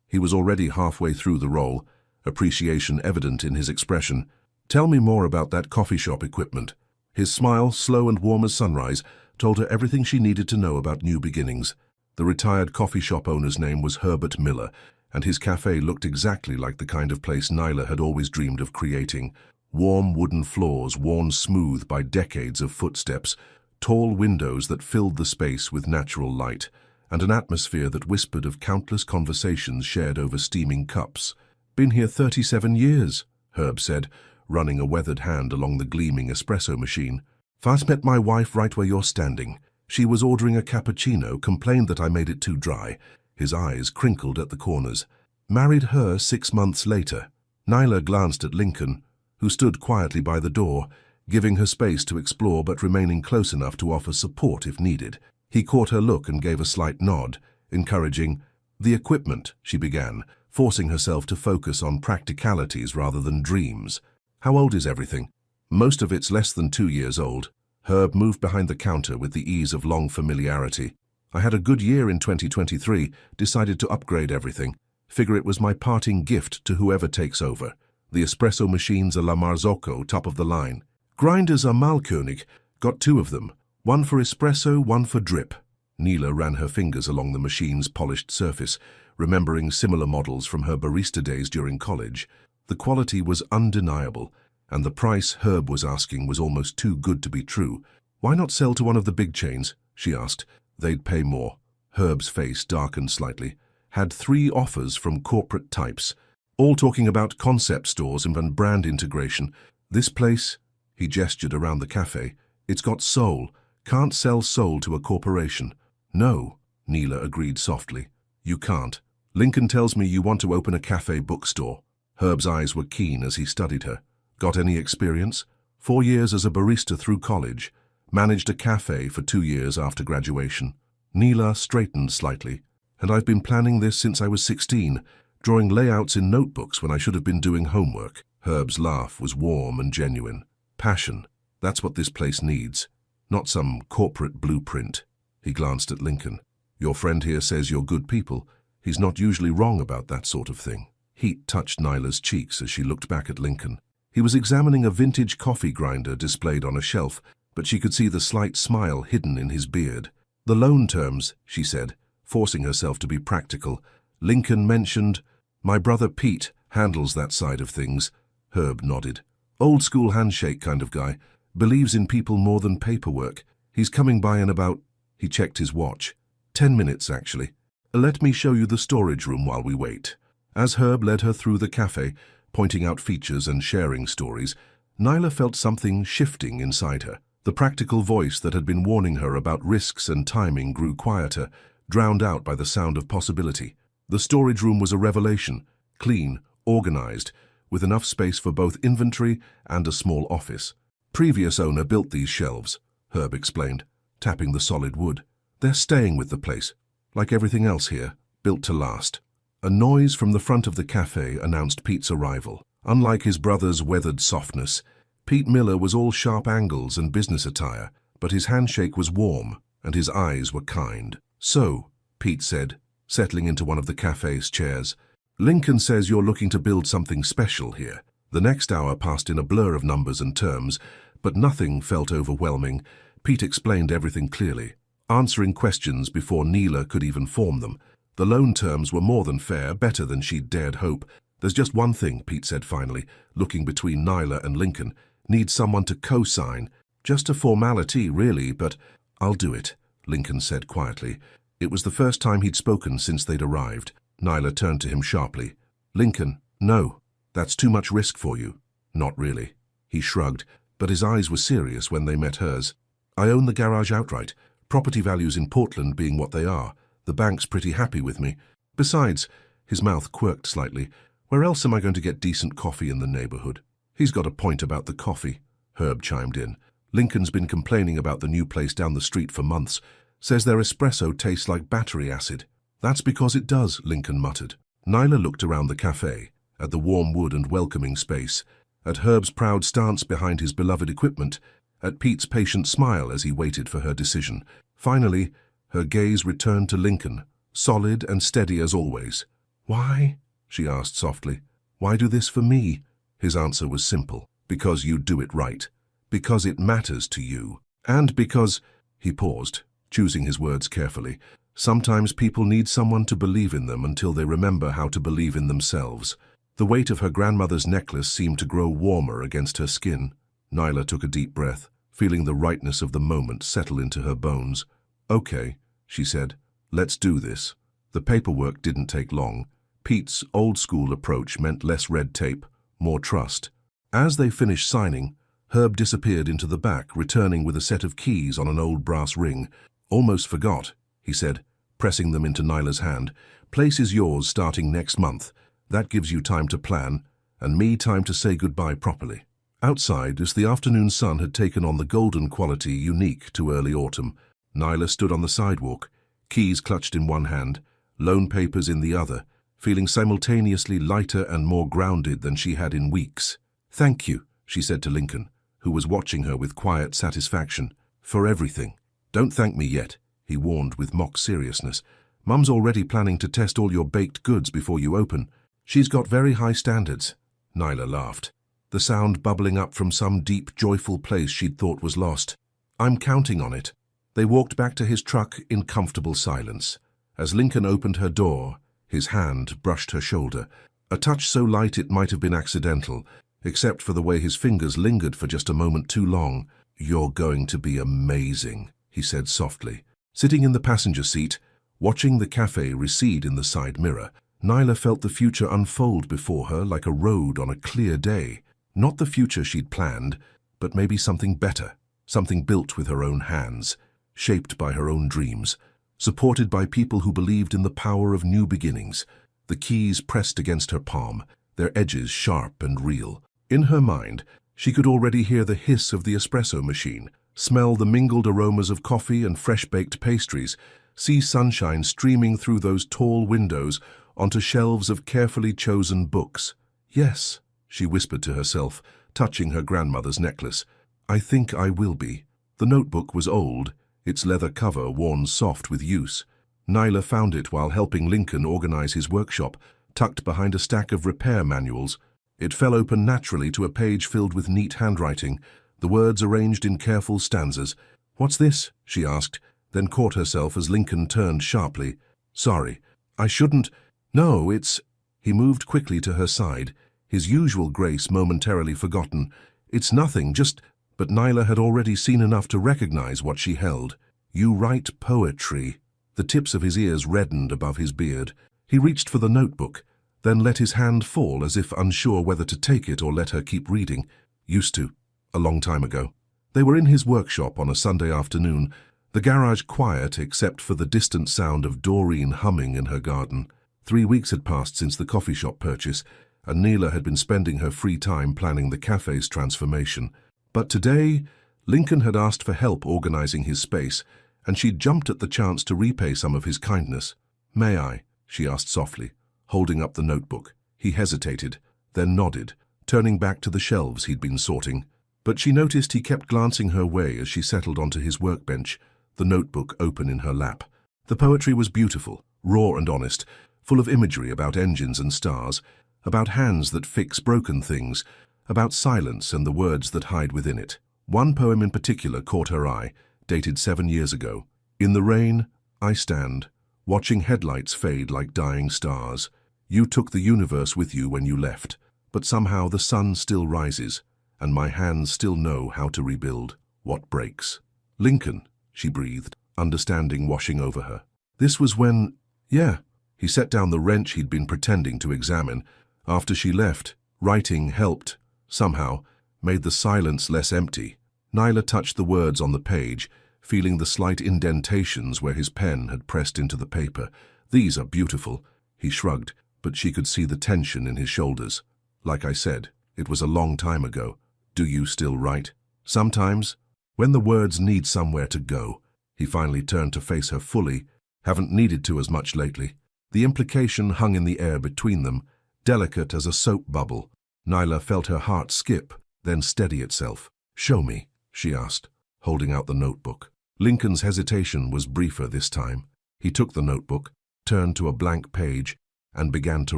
He was already halfway through the roll, appreciation evident in his expression. Tell me more about that coffee shop equipment. His smile, slow and warm as sunrise, told her everything she needed to know about new beginnings. The retired coffee shop owner's name was Herbert Miller, and his cafe looked exactly like the kind of place Nyla had always dreamed of creating. Warm wooden floors worn smooth by decades of footsteps, tall windows that filled the space with natural light, and an atmosphere that whispered of countless conversations shared over steaming cups. Been here 37 years, Herb said, running a weathered hand along the gleaming espresso machine. First met my wife right where you're standing. She was ordering a cappuccino, complained that I made it too dry. His eyes crinkled at the corners. Married her 6 months later. Nyla glanced at Lincoln, who stood quietly by the door, giving her space to explore but remaining close enough to offer support if needed. He caught her look and gave a slight nod, encouraging. The equipment, she began, forcing herself to focus on practicalities rather than dreams. How old is everything? Most of it's less than 2 years old. Herb moved behind the counter with the ease of long familiarity. I had a good year in 2023, decided to upgrade everything. Figure it was my parting gift to whoever takes over. The espresso machines are La Marzocco, top of the line. Grinders are Malkönig, got 2 of them. One for espresso, one for drip. Nyla ran her fingers along the machine's polished surface, remembering similar models from her barista days during college. The quality was undeniable, and the price Herb was asking was almost too good to be true. Why not sell to one of the big chains? She asked. They'd pay more. Herb's face darkened slightly. Had 3 offers from corporate types, all talking about concept stores and brand integration. This place, he gestured around the cafe, it's got soul. Can't sell soul to a corporation. No, Nyla agreed softly. You can't. Lincoln tells me you want to open a cafe bookstore. Herb's eyes were keen as he studied her. Got any experience? 4 years as a barista through college. Managed a cafe for 2 years after graduation. Nyla straightened slightly. And I've been planning this since I was 16, drawing layouts in notebooks when I should have been doing homework. Herb's laugh was warm and genuine. Passion. That's what this place needs. Not some corporate blueprint. He glanced at Lincoln. Your friend here says you're good people. He's not usually wrong about that sort of thing. Heat touched Nyla's cheeks as she looked back at Lincoln. He was examining a vintage coffee grinder displayed on a shelf, but she could see the slight smile hidden in his beard. "The loan terms," she said, forcing herself to be practical. "Lincoln mentioned, my brother Pete handles that side of things." Herb nodded. "Old school handshake kind of guy. Believes in people more than paperwork. He's coming by in about—" He checked his watch. 10 minutes, actually. "Let me show you the storage room while we wait." As Herb led her through the cafe, pointing out features and sharing stories, Nyla felt something shifting inside her. The practical voice that had been warning her about risks and timing grew quieter, drowned out by the sound of possibility. The storage room was a revelation, clean, organized, with enough space for both inventory and a small office. "Previous owner built these shelves," Herb explained, tapping the solid wood. "They're staying with the place, like everything else here, built to last." A noise from the front of the cafe announced Pete's arrival. Unlike his brother's weathered softness, Pete Miller was all sharp angles and business attire, but his handshake was warm and his eyes were kind. "So," Pete said, settling into one of the cafe's chairs, "Lincoln says you're looking to build something special here." The next hour passed in a blur of numbers and terms, but nothing felt overwhelming. Pete explained everything clearly, answering questions before Neela could even form them. The loan terms were more than fair, better than she'd dared hope. "There's just one thing," Pete said finally, looking between Nyla and Lincoln. "Need someone to co-sign. Just a formality, really, but—" "I'll do it," Lincoln said quietly. It was the first time he'd spoken since they'd arrived. Nyla turned to him sharply. "Lincoln, no. That's too much risk for you." "Not really." He shrugged, but his eyes were serious when they met hers. "I own the garage outright, property values in Portland being what they are. The bank's pretty happy with me. Besides," his mouth quirked slightly, "where else am I going to get decent coffee in the neighborhood?" "He's got a point about the coffee," Herb chimed in. "Lincoln's been complaining about the new place down the street for months. Says their espresso tastes like battery acid." "That's because it does," Lincoln muttered. Nyla looked around the cafe, at the warm wood and welcoming space, at Herb's proud stance behind his beloved equipment, at Pete's patient smile as he waited for her decision. Finally, her gaze returned to Lincoln, solid and steady as always. "Why?" she asked softly. "Why do this for me?" His answer was simple. "Because you do it right. Because it matters to you. And because—" He paused, choosing his words carefully. "Sometimes people need someone to believe in them until they remember how to believe in themselves." The weight of her grandmother's necklace seemed to grow warmer against her skin. Nyla took a deep breath, feeling the rightness of the moment settle into her bones. "Okay," she said, "let's do this." The paperwork didn't take long. Pete's old-school approach meant less red tape, more trust. As they finished signing, Herb disappeared into the back, returning with a set of keys on an old brass ring. "Almost forgot," he said, pressing them into Nyla's hand. "Place is yours starting next month. That gives you time to plan, and me time to say goodbye properly." Outside, as the afternoon sun had taken on the golden quality unique to early autumn, Nyla stood on the sidewalk, keys clutched in one hand, loan papers in the other, feeling simultaneously lighter and more grounded than she had in weeks. "Thank you," she said to Lincoln, who was watching her with quiet satisfaction, "for everything." "Don't thank me yet," he warned with mock seriousness. "Mum's already planning to test all your baked goods before you open. She's got very high standards." Nyla laughed, the sound bubbling up from some deep, joyful place she'd thought was lost. "I'm counting on it." They walked back to his truck in comfortable silence. As Lincoln opened her door, his hand brushed her shoulder, a touch so light it might have been accidental, except for the way his fingers lingered for just a moment too long. "You're going to be amazing," he said softly. Sitting in the passenger seat, watching the cafe recede in the side mirror, Nyla felt the future unfold before her like a road on a clear day. Not the future she'd planned, but maybe something better, something built with her own hands, shaped by her own dreams, supported by people who believed in the power of new beginnings. The keys pressed against her palm, their edges sharp and real. In her mind, she could already hear the hiss of the espresso machine, smell the mingled aromas of coffee and fresh-baked pastries, see sunshine streaming through those tall windows onto shelves of carefully chosen books. "Yes," she whispered to herself, touching her grandmother's necklace. "I think I will be." The notebook was old, its leather cover worn soft with use. Nyla found it while helping Lincoln organize his workshop, tucked behind a stack of repair manuals. It fell open naturally to a page filled with neat handwriting, the words arranged in careful stanzas. "What's this?" she asked, then caught herself as Lincoln turned sharply. "Sorry, I shouldn't—" "No, it's—" He moved quickly to her side, his usual grace momentarily forgotten. "It's nothing, just—" But Nyla had already seen enough to recognize what she held. "You write poetry." The tips of his ears reddened above his beard. He reached for the notebook, then let his hand fall as if unsure whether to take it or let her keep reading. Used to, a long time ago. They were in his workshop on a Sunday afternoon, the garage quiet except for the distant sound of Doreen humming in her garden. 3 weeks had passed since the coffee shop purchase, and Neela had been spending her free time planning the cafe's transformation. But today, Lincoln had asked for help organizing his space, and she jumped at the chance to repay some of his kindness. "May I?" she asked softly, holding up the notebook. He hesitated, then nodded, turning back to the shelves he'd been sorting. But she noticed he kept glancing her way as she settled onto his workbench, the notebook open in her lap. The poetry was beautiful, raw and honest, full of imagery about engines and stars, about hands that fix broken things, about silence and the words that hide within it. One poem in particular caught her eye, dated 7 years ago. "In the rain, I stand, watching headlights fade like dying stars. You took the universe with you when you left, but somehow the sun still rises, and my hands still know how to rebuild what breaks." "Lincoln," she breathed, understanding washing over her. "This was when—" "Yeah." He set down the wrench he'd been pretending to examine. "After she left, writing helped, somehow, made the silence less empty." Nyla touched the words on the page, feeling the slight indentations where his pen had pressed into the paper. "These are beautiful." He shrugged, but she could see the tension in his shoulders. "Like I said, it was a long time ago. Do you still write?" "Sometimes, when the words need somewhere to go." He finally turned to face her fully. "Haven't needed to as much lately." The implication hung in the air between them, delicate as a soap bubble. Nyla felt her heart skip, then steady itself. "Show me," she asked, holding out the notebook. Lincoln's hesitation was briefer this time. He took the notebook, turned to a blank page, and began to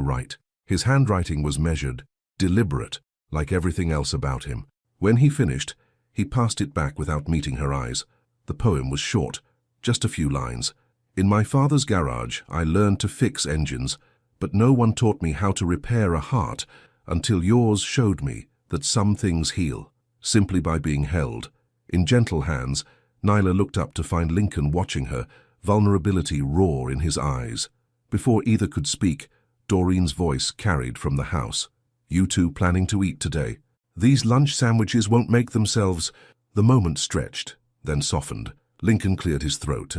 write. His handwriting was measured, deliberate, like everything else about him. When he finished, he passed it back without meeting her eyes. The poem was short, just a few lines. "In my father's garage, I learned to fix engines, but no one taught me how to repair a heart until yours showed me that some things heal, simply by being held." In gentle hands, Nyla looked up to find Lincoln watching her, vulnerability raw in his eyes. Before either could speak, Doreen's voice carried from the house. "You two planning to eat today? These lunch sandwiches won't make themselves—" The moment stretched, then softened. Lincoln cleared his throat.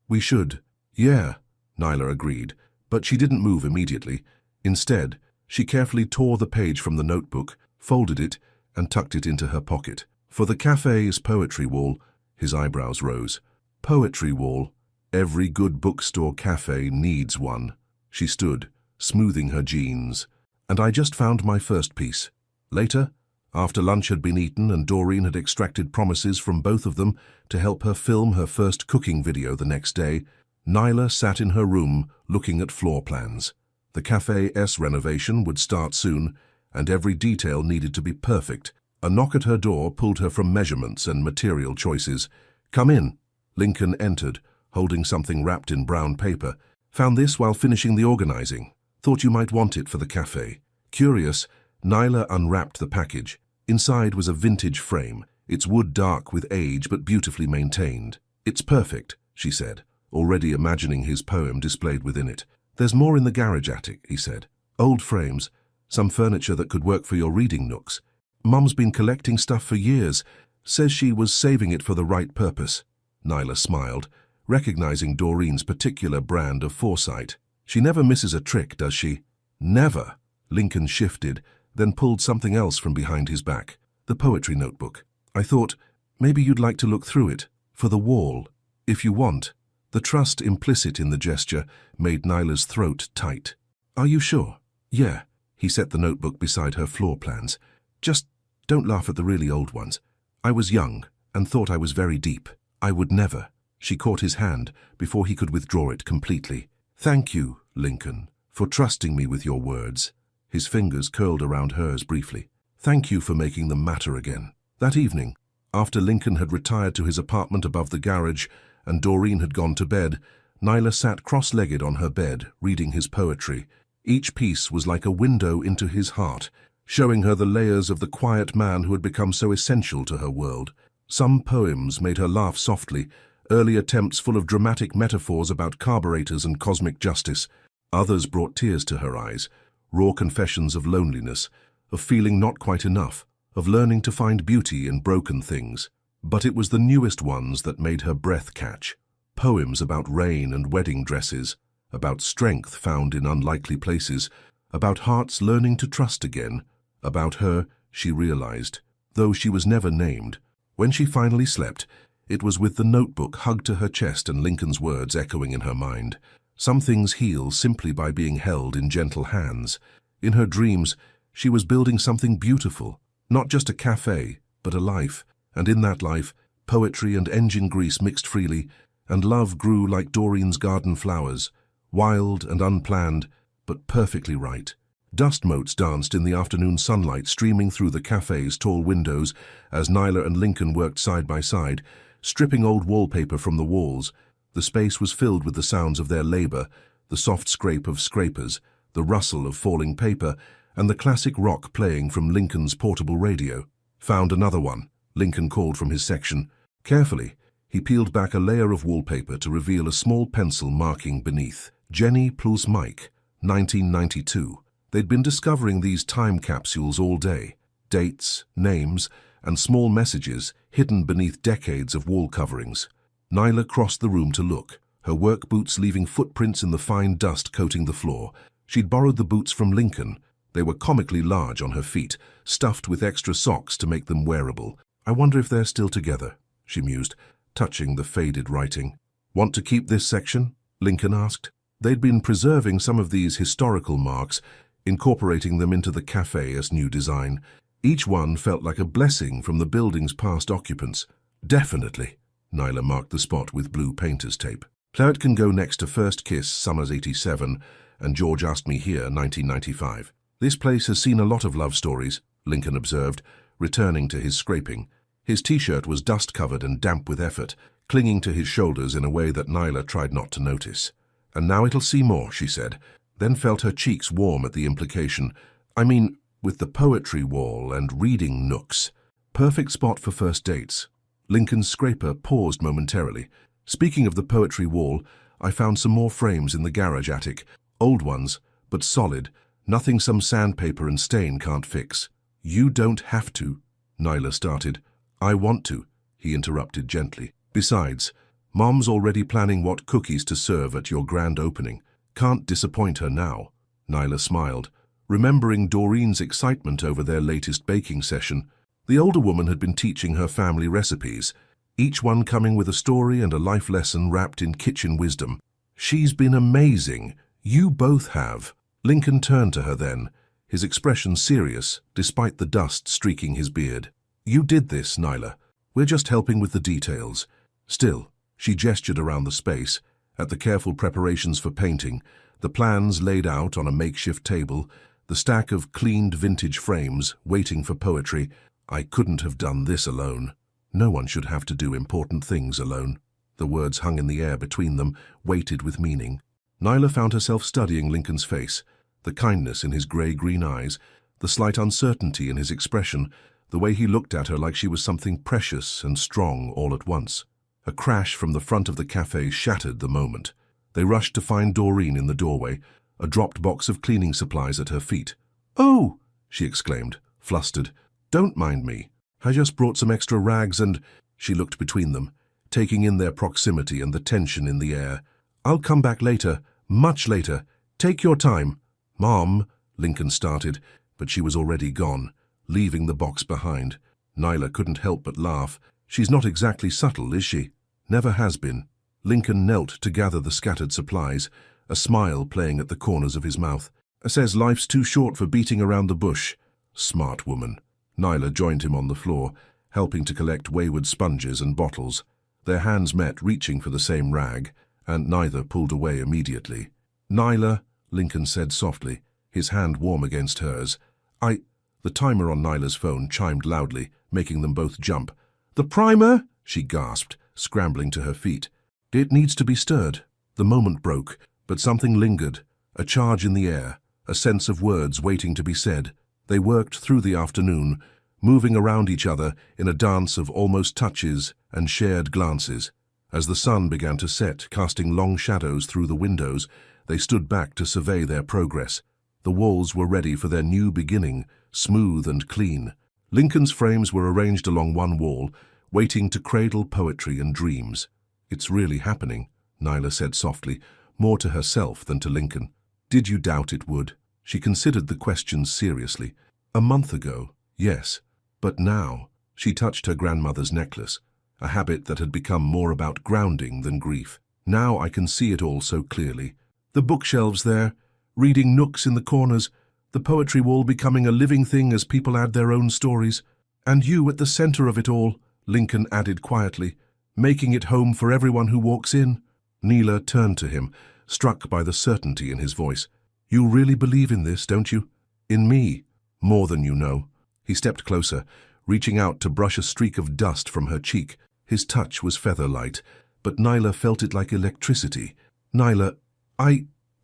"We should." "Yeah," Nyla agreed, but she didn't move immediately. Instead, she carefully tore the page from the notebook, folded it, and tucked it into her pocket. "For the cafe's poetry wall," his eyebrows rose. "Poetry wall. Every good bookstore cafe needs one." She stood, smoothing her jeans. "And I just found my first piece." Later, after lunch had been eaten and Doreen had extracted promises from both of them to help her film her first cooking video the next day, Nyla sat in her room looking at floor plans. The cafe's renovation would start soon, and every detail needed to be perfect. A knock at her door pulled her from measurements and material choices. "Come in." Lincoln entered, holding something wrapped in brown paper. "Found this while finishing the organizing. Thought you might want it for the cafe." Curious, Nyla unwrapped the package. Inside was a vintage frame, its wood dark with age but beautifully maintained. "It's perfect," she said, already imagining his poem displayed within it. "There's more in the garage attic," he said. "Old frames, some furniture that could work for your reading nooks. Mum's been collecting stuff for years, says she was saving it for the right purpose." Nyla smiled, recognizing Doreen's particular brand of foresight. "She never misses a trick, does she?" "Never." Lincoln shifted, then pulled something else from behind his back. "The poetry notebook. I thought, maybe you'd like to look through it, for the wall, if you want." The trust implicit in the gesture made Nyla's throat tight. "Are you sure?" "Yeah." He set the notebook beside her floor plans. "Just don't laugh at the really old ones. I was young and thought I was very deep. I would never." She caught his hand before he could withdraw it completely. "Thank you, Lincoln, for trusting me with your words." His fingers curled around hers briefly. Thank you for making them matter again. That evening, after Lincoln had retired to his apartment above the garage and Doreen had gone to bed, Nyla sat cross-legged on her bed, reading his poetry. Each piece was like a window into his heart, showing her the layers of the quiet man who had become so essential to her world. Some poems made her laugh softly, early attempts full of dramatic metaphors about carburetors and cosmic justice. Others brought tears to her eyes, raw confessions of loneliness, of feeling not quite enough, of learning to find beauty in broken things. But it was the newest ones that made her breath catch. Poems about rain and wedding dresses, about strength found in unlikely places, about hearts learning to trust again, about her, she realized, though she was never named. When she finally slept, it was with the notebook hugged to her chest and Lincoln's words echoing in her mind. Some things heal simply by being held in gentle hands. In her dreams, she was building something beautiful, not just a cafe, but a life. And in that life, poetry and engine grease mixed freely, and love grew like Doreen's garden flowers, wild and unplanned, but perfectly right. Dust motes danced in the afternoon sunlight streaming through the cafe's tall windows as Nyla and Lincoln worked side by side, stripping old wallpaper from the walls. The space was filled with the sounds of their labor, the soft scrape of scrapers, the rustle of falling paper, and the classic rock playing from Lincoln's portable radio. Found another one, Lincoln called from his section. Carefully, he peeled back a layer of wallpaper to reveal a small pencil marking beneath. Jenny plus Mike, 1992. They'd been discovering these time capsules all day. Dates, names, and small messages hidden beneath decades of wall coverings. Nyla crossed the room to look, her work boots leaving footprints in the fine dust coating the floor. She'd borrowed the boots from Lincoln. They were comically large on her feet, stuffed with extra socks to make them wearable. I wonder if they're still together, she mused, touching the faded writing. Want to keep this section? Lincoln asked. They'd been preserving some of these historical marks, incorporating them into the cafe as new design. Each one felt like a blessing from the building's past occupants. Definitely. Nyla marked the spot with blue painter's tape. Claret can go next to First Kiss, Summers 87, and George Asked Me Here, 1995. This place has seen a lot of love stories, Lincoln observed, returning to his scraping. His t-shirt was dust-covered and damp with effort, clinging to his shoulders in a way that Nyla tried not to notice. And now it'll see more, she said, then felt her cheeks warm at the implication. I mean, with the poetry wall and reading nooks. Perfect spot for first dates. Lincoln's scraper paused momentarily. Speaking of the poetry wall, I found some more frames in the garage attic. Old ones, but solid. Nothing some sandpaper and stain can't fix. You don't have to, Nyla started. I want to, he interrupted gently. Besides, Mom's already planning what cookies to serve at your grand opening. Can't disappoint her now. Nyla smiled, remembering Doreen's excitement over their latest baking session. The older woman had been teaching her family recipes, each one coming with a story and a life lesson wrapped in kitchen wisdom. She's been amazing. You both have. Lincoln turned to her then, his expression serious, despite the dust streaking his beard. You did this, Nyla. We're just helping with the details. Still, she gestured around the space, at the careful preparations for painting, the plans laid out on a makeshift table, the stack of cleaned vintage frames waiting for poetry. I couldn't have done this alone. No one should have to do important things alone. The words hung in the air between them, weighted with meaning. Nyla found herself studying Lincoln's face, the kindness in his grey-green eyes, the slight uncertainty in his expression, the way he looked at her like she was something precious and strong all at once. A crash from the front of the cafe shattered the moment. They rushed to find Doreen in the doorway, a dropped box of cleaning supplies at her feet. "Oh!" she exclaimed, flustered. "Don't mind me. I just brought some extra rags and—" She looked between them, taking in their proximity and the tension in the air. "I'll come back later, much later. Take your time." "Mom," Lincoln started, but she was already gone, leaving the box behind. Nyla couldn't help but laugh. She's not exactly subtle, is she? Never has been. Lincoln knelt to gather the scattered supplies, a smile playing at the corners of his mouth. "Says life's too short for beating around the bush." Smart woman. Nyla joined him on the floor, helping to collect wayward sponges and bottles. Their hands met, reaching for the same rag, and neither pulled away immediately. "Nyla," Lincoln said softly, his hand warm against hers. The timer on Nyla's phone chimed loudly, making them both jump. "The primer?" she gasped, scrambling to her feet. "It needs to be stirred." The moment broke, but something lingered, a charge in the air, a sense of words waiting to be said. They worked through the afternoon, moving around each other in a dance of almost touches and shared glances. As the sun began to set, casting long shadows through the windows, they stood back to survey their progress. The walls were ready for their new beginning, smooth and clean. Lincoln's frames were arranged along one wall, waiting to cradle poetry and dreams. "It's really happening," Nyla said softly, more to herself than to Lincoln. "Did you doubt it would?" She considered the questions seriously. "A month ago, yes. But now," she touched her grandmother's necklace, a habit that had become more about grounding than grief. "Now I can see it all so clearly. The bookshelves there, reading nooks in the corners, the poetry wall becoming a living thing as people add their own stories. And you at the center of it all," Lincoln added quietly, "making it home for everyone who walks in." Nyla turned to him, struck by the certainty in his voice. "You really believe in this, don't you?" "In me, more than you know." He stepped closer, reaching out to brush a streak of dust from her cheek. His touch was feather-light, but Nyla felt it like electricity. "Nyla,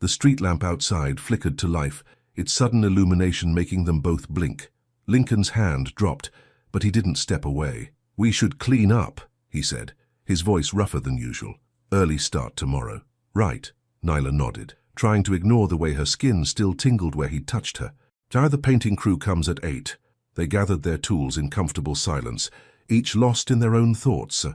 The street lamp outside flickered to life, its sudden illumination making them both blink. Lincoln's hand dropped, but he didn't step away. "We should clean up," he said, his voice rougher than usual. "Early start tomorrow." "Right," Nyla nodded, trying to ignore the way her skin still tingled where he'd touched her. "The painting crew comes at 8. They gathered their tools in comfortable silence, each lost in their own thoughts.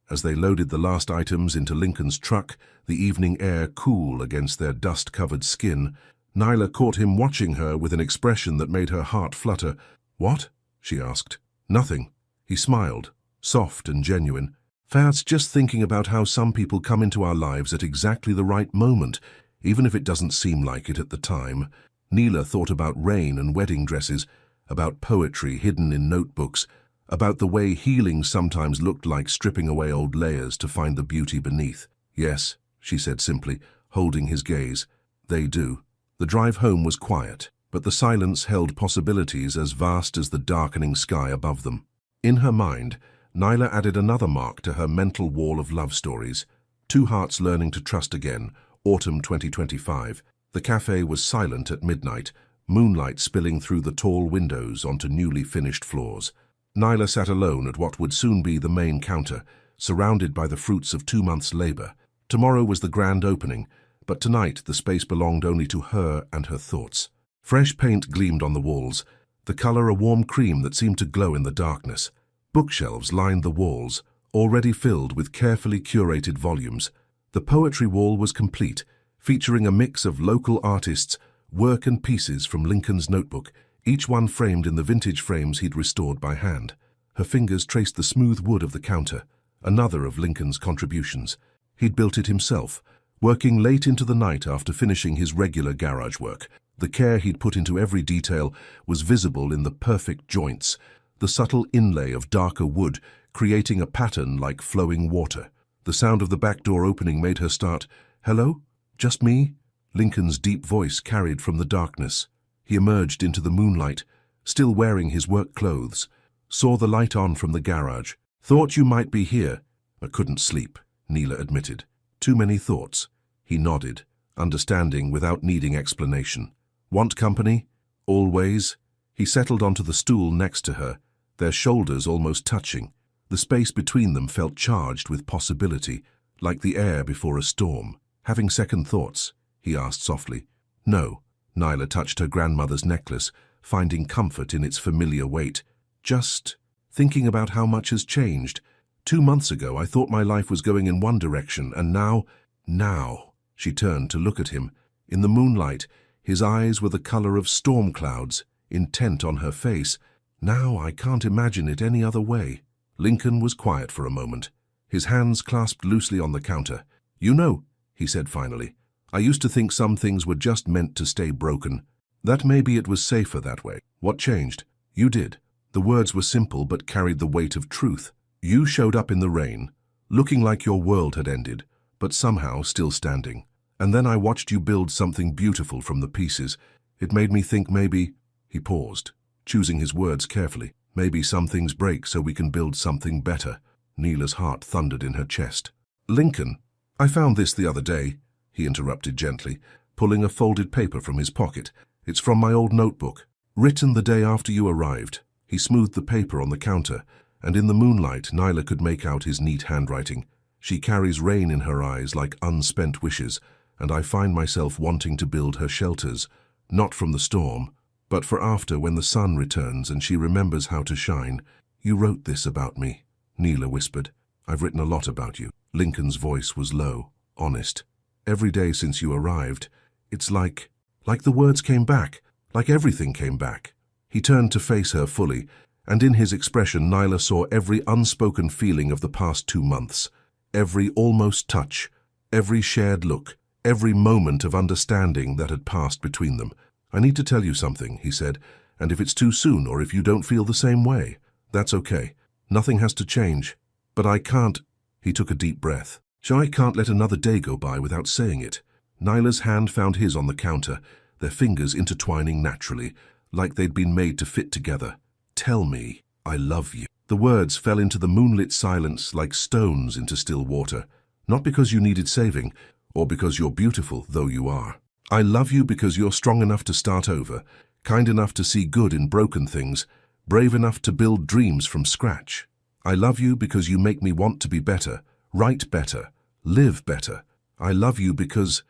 As they loaded the last items into Lincoln's truck, the evening air cool against their dust-covered skin, Nyla caught him watching her with an expression that made her heart flutter. "What?" she asked. "Nothing." He smiled, soft and genuine. "That's just thinking about how some people come into our lives at exactly the right moment, even if it doesn't seem like it at the time." Nyla thought about rain and wedding dresses, about poetry hidden in notebooks, about the way healing sometimes looked like stripping away old layers to find the beauty beneath. "Yes," she said simply, holding his gaze. "They do." The drive home was quiet, but the silence held possibilities as vast as the darkening sky above them. In her mind, Nyla added another mark to her mental wall of love stories. Two hearts learning to trust again, autumn 2025. The cafe was silent at midnight, moonlight spilling through the tall windows onto newly finished floors. Nyla sat alone at what would soon be the main counter, surrounded by the fruits of 2 months' labor. Tomorrow was the grand opening, but tonight the space belonged only to her and her thoughts. Fresh paint gleamed on the walls, the color a warm cream that seemed to glow in the darkness. Bookshelves lined the walls, already filled with carefully curated volumes. The poetry wall was complete, featuring a mix of local artists' work and pieces from Lincoln's notebook, each one framed in the vintage frames he'd restored by hand. Her fingers traced the smooth wood of the counter, another of Lincoln's contributions. He'd built it himself, working late into the night after finishing his regular garage work. The care he'd put into every detail was visible in the perfect joints, the subtle inlay of darker wood, creating a pattern like flowing water. The sound of the back door opening made her start. "Hello? Just me?" Lincoln's deep voice carried from the darkness. He emerged into the moonlight, still wearing his work clothes. "Saw the light on from the garage. Thought you might be here." "I couldn't sleep," Nyla admitted. "Too many thoughts." He nodded, understanding without needing explanation. "Want company?" "Always." He settled onto the stool next to her, their shoulders almost touching. The space between them felt charged with possibility, like the air before a storm. "Having second thoughts?" he asked softly. "No." Nyla touched her grandmother's necklace, finding comfort in its familiar weight. "Just thinking about how much has changed. 2 months ago I thought my life was going in one direction, and now. She turned to look at him. In the moonlight, his eyes were the color of storm clouds, intent on her face. "Now I can't imagine it any other way." Lincoln was quiet for a moment, his hands clasped loosely on the counter. "You know," he said finally, "I used to think some things were just meant to stay broken. That maybe it was safer that way." "What changed?" "You did." The words were simple but carried the weight of truth. "You showed up in the rain, looking like your world had ended, but somehow still standing. And then I watched you build something beautiful from the pieces. It made me think maybe—" He paused, choosing his words carefully. "Maybe some things break so we can build something better." Neela's heart thundered in her chest. "Lincoln, I found this the other day," he interrupted gently, pulling a folded paper from his pocket. "It's from my old notebook. Written the day after you arrived." He smoothed the paper on the counter, and in the moonlight Nyla could make out his neat handwriting. "She carries rain in her eyes like unspent wishes, and I find myself wanting to build her shelters, not from the storm, but for after when the sun returns and she remembers how to shine. You wrote this about me," Neela whispered. "I've written a lot about you." Lincoln's voice was low, honest. "Every day since you arrived, it's like the words came back, like everything came back." He turned to face her fully, and in his expression Nyla saw every unspoken feeling of the past 2 months, every almost touch, every shared look, every moment of understanding that had passed between them. "I need to tell you something," he said, "and if it's too soon or if you don't feel the same way, that's okay. Nothing has to change. But I can't—" He took a deep breath. "I can't let another day go by without saying it." Nyla's hand found his on the counter, their fingers intertwining naturally, like they'd been made to fit together. "Tell me, I love you." The words fell into the moonlit silence like stones into still water. "Not because you needed saving, or because you're beautiful, though you are. I love you because you're strong enough to start over, kind enough to see good in broken things, brave enough to build dreams from scratch. I love you because you make me want to be better, write better, live better. I love you because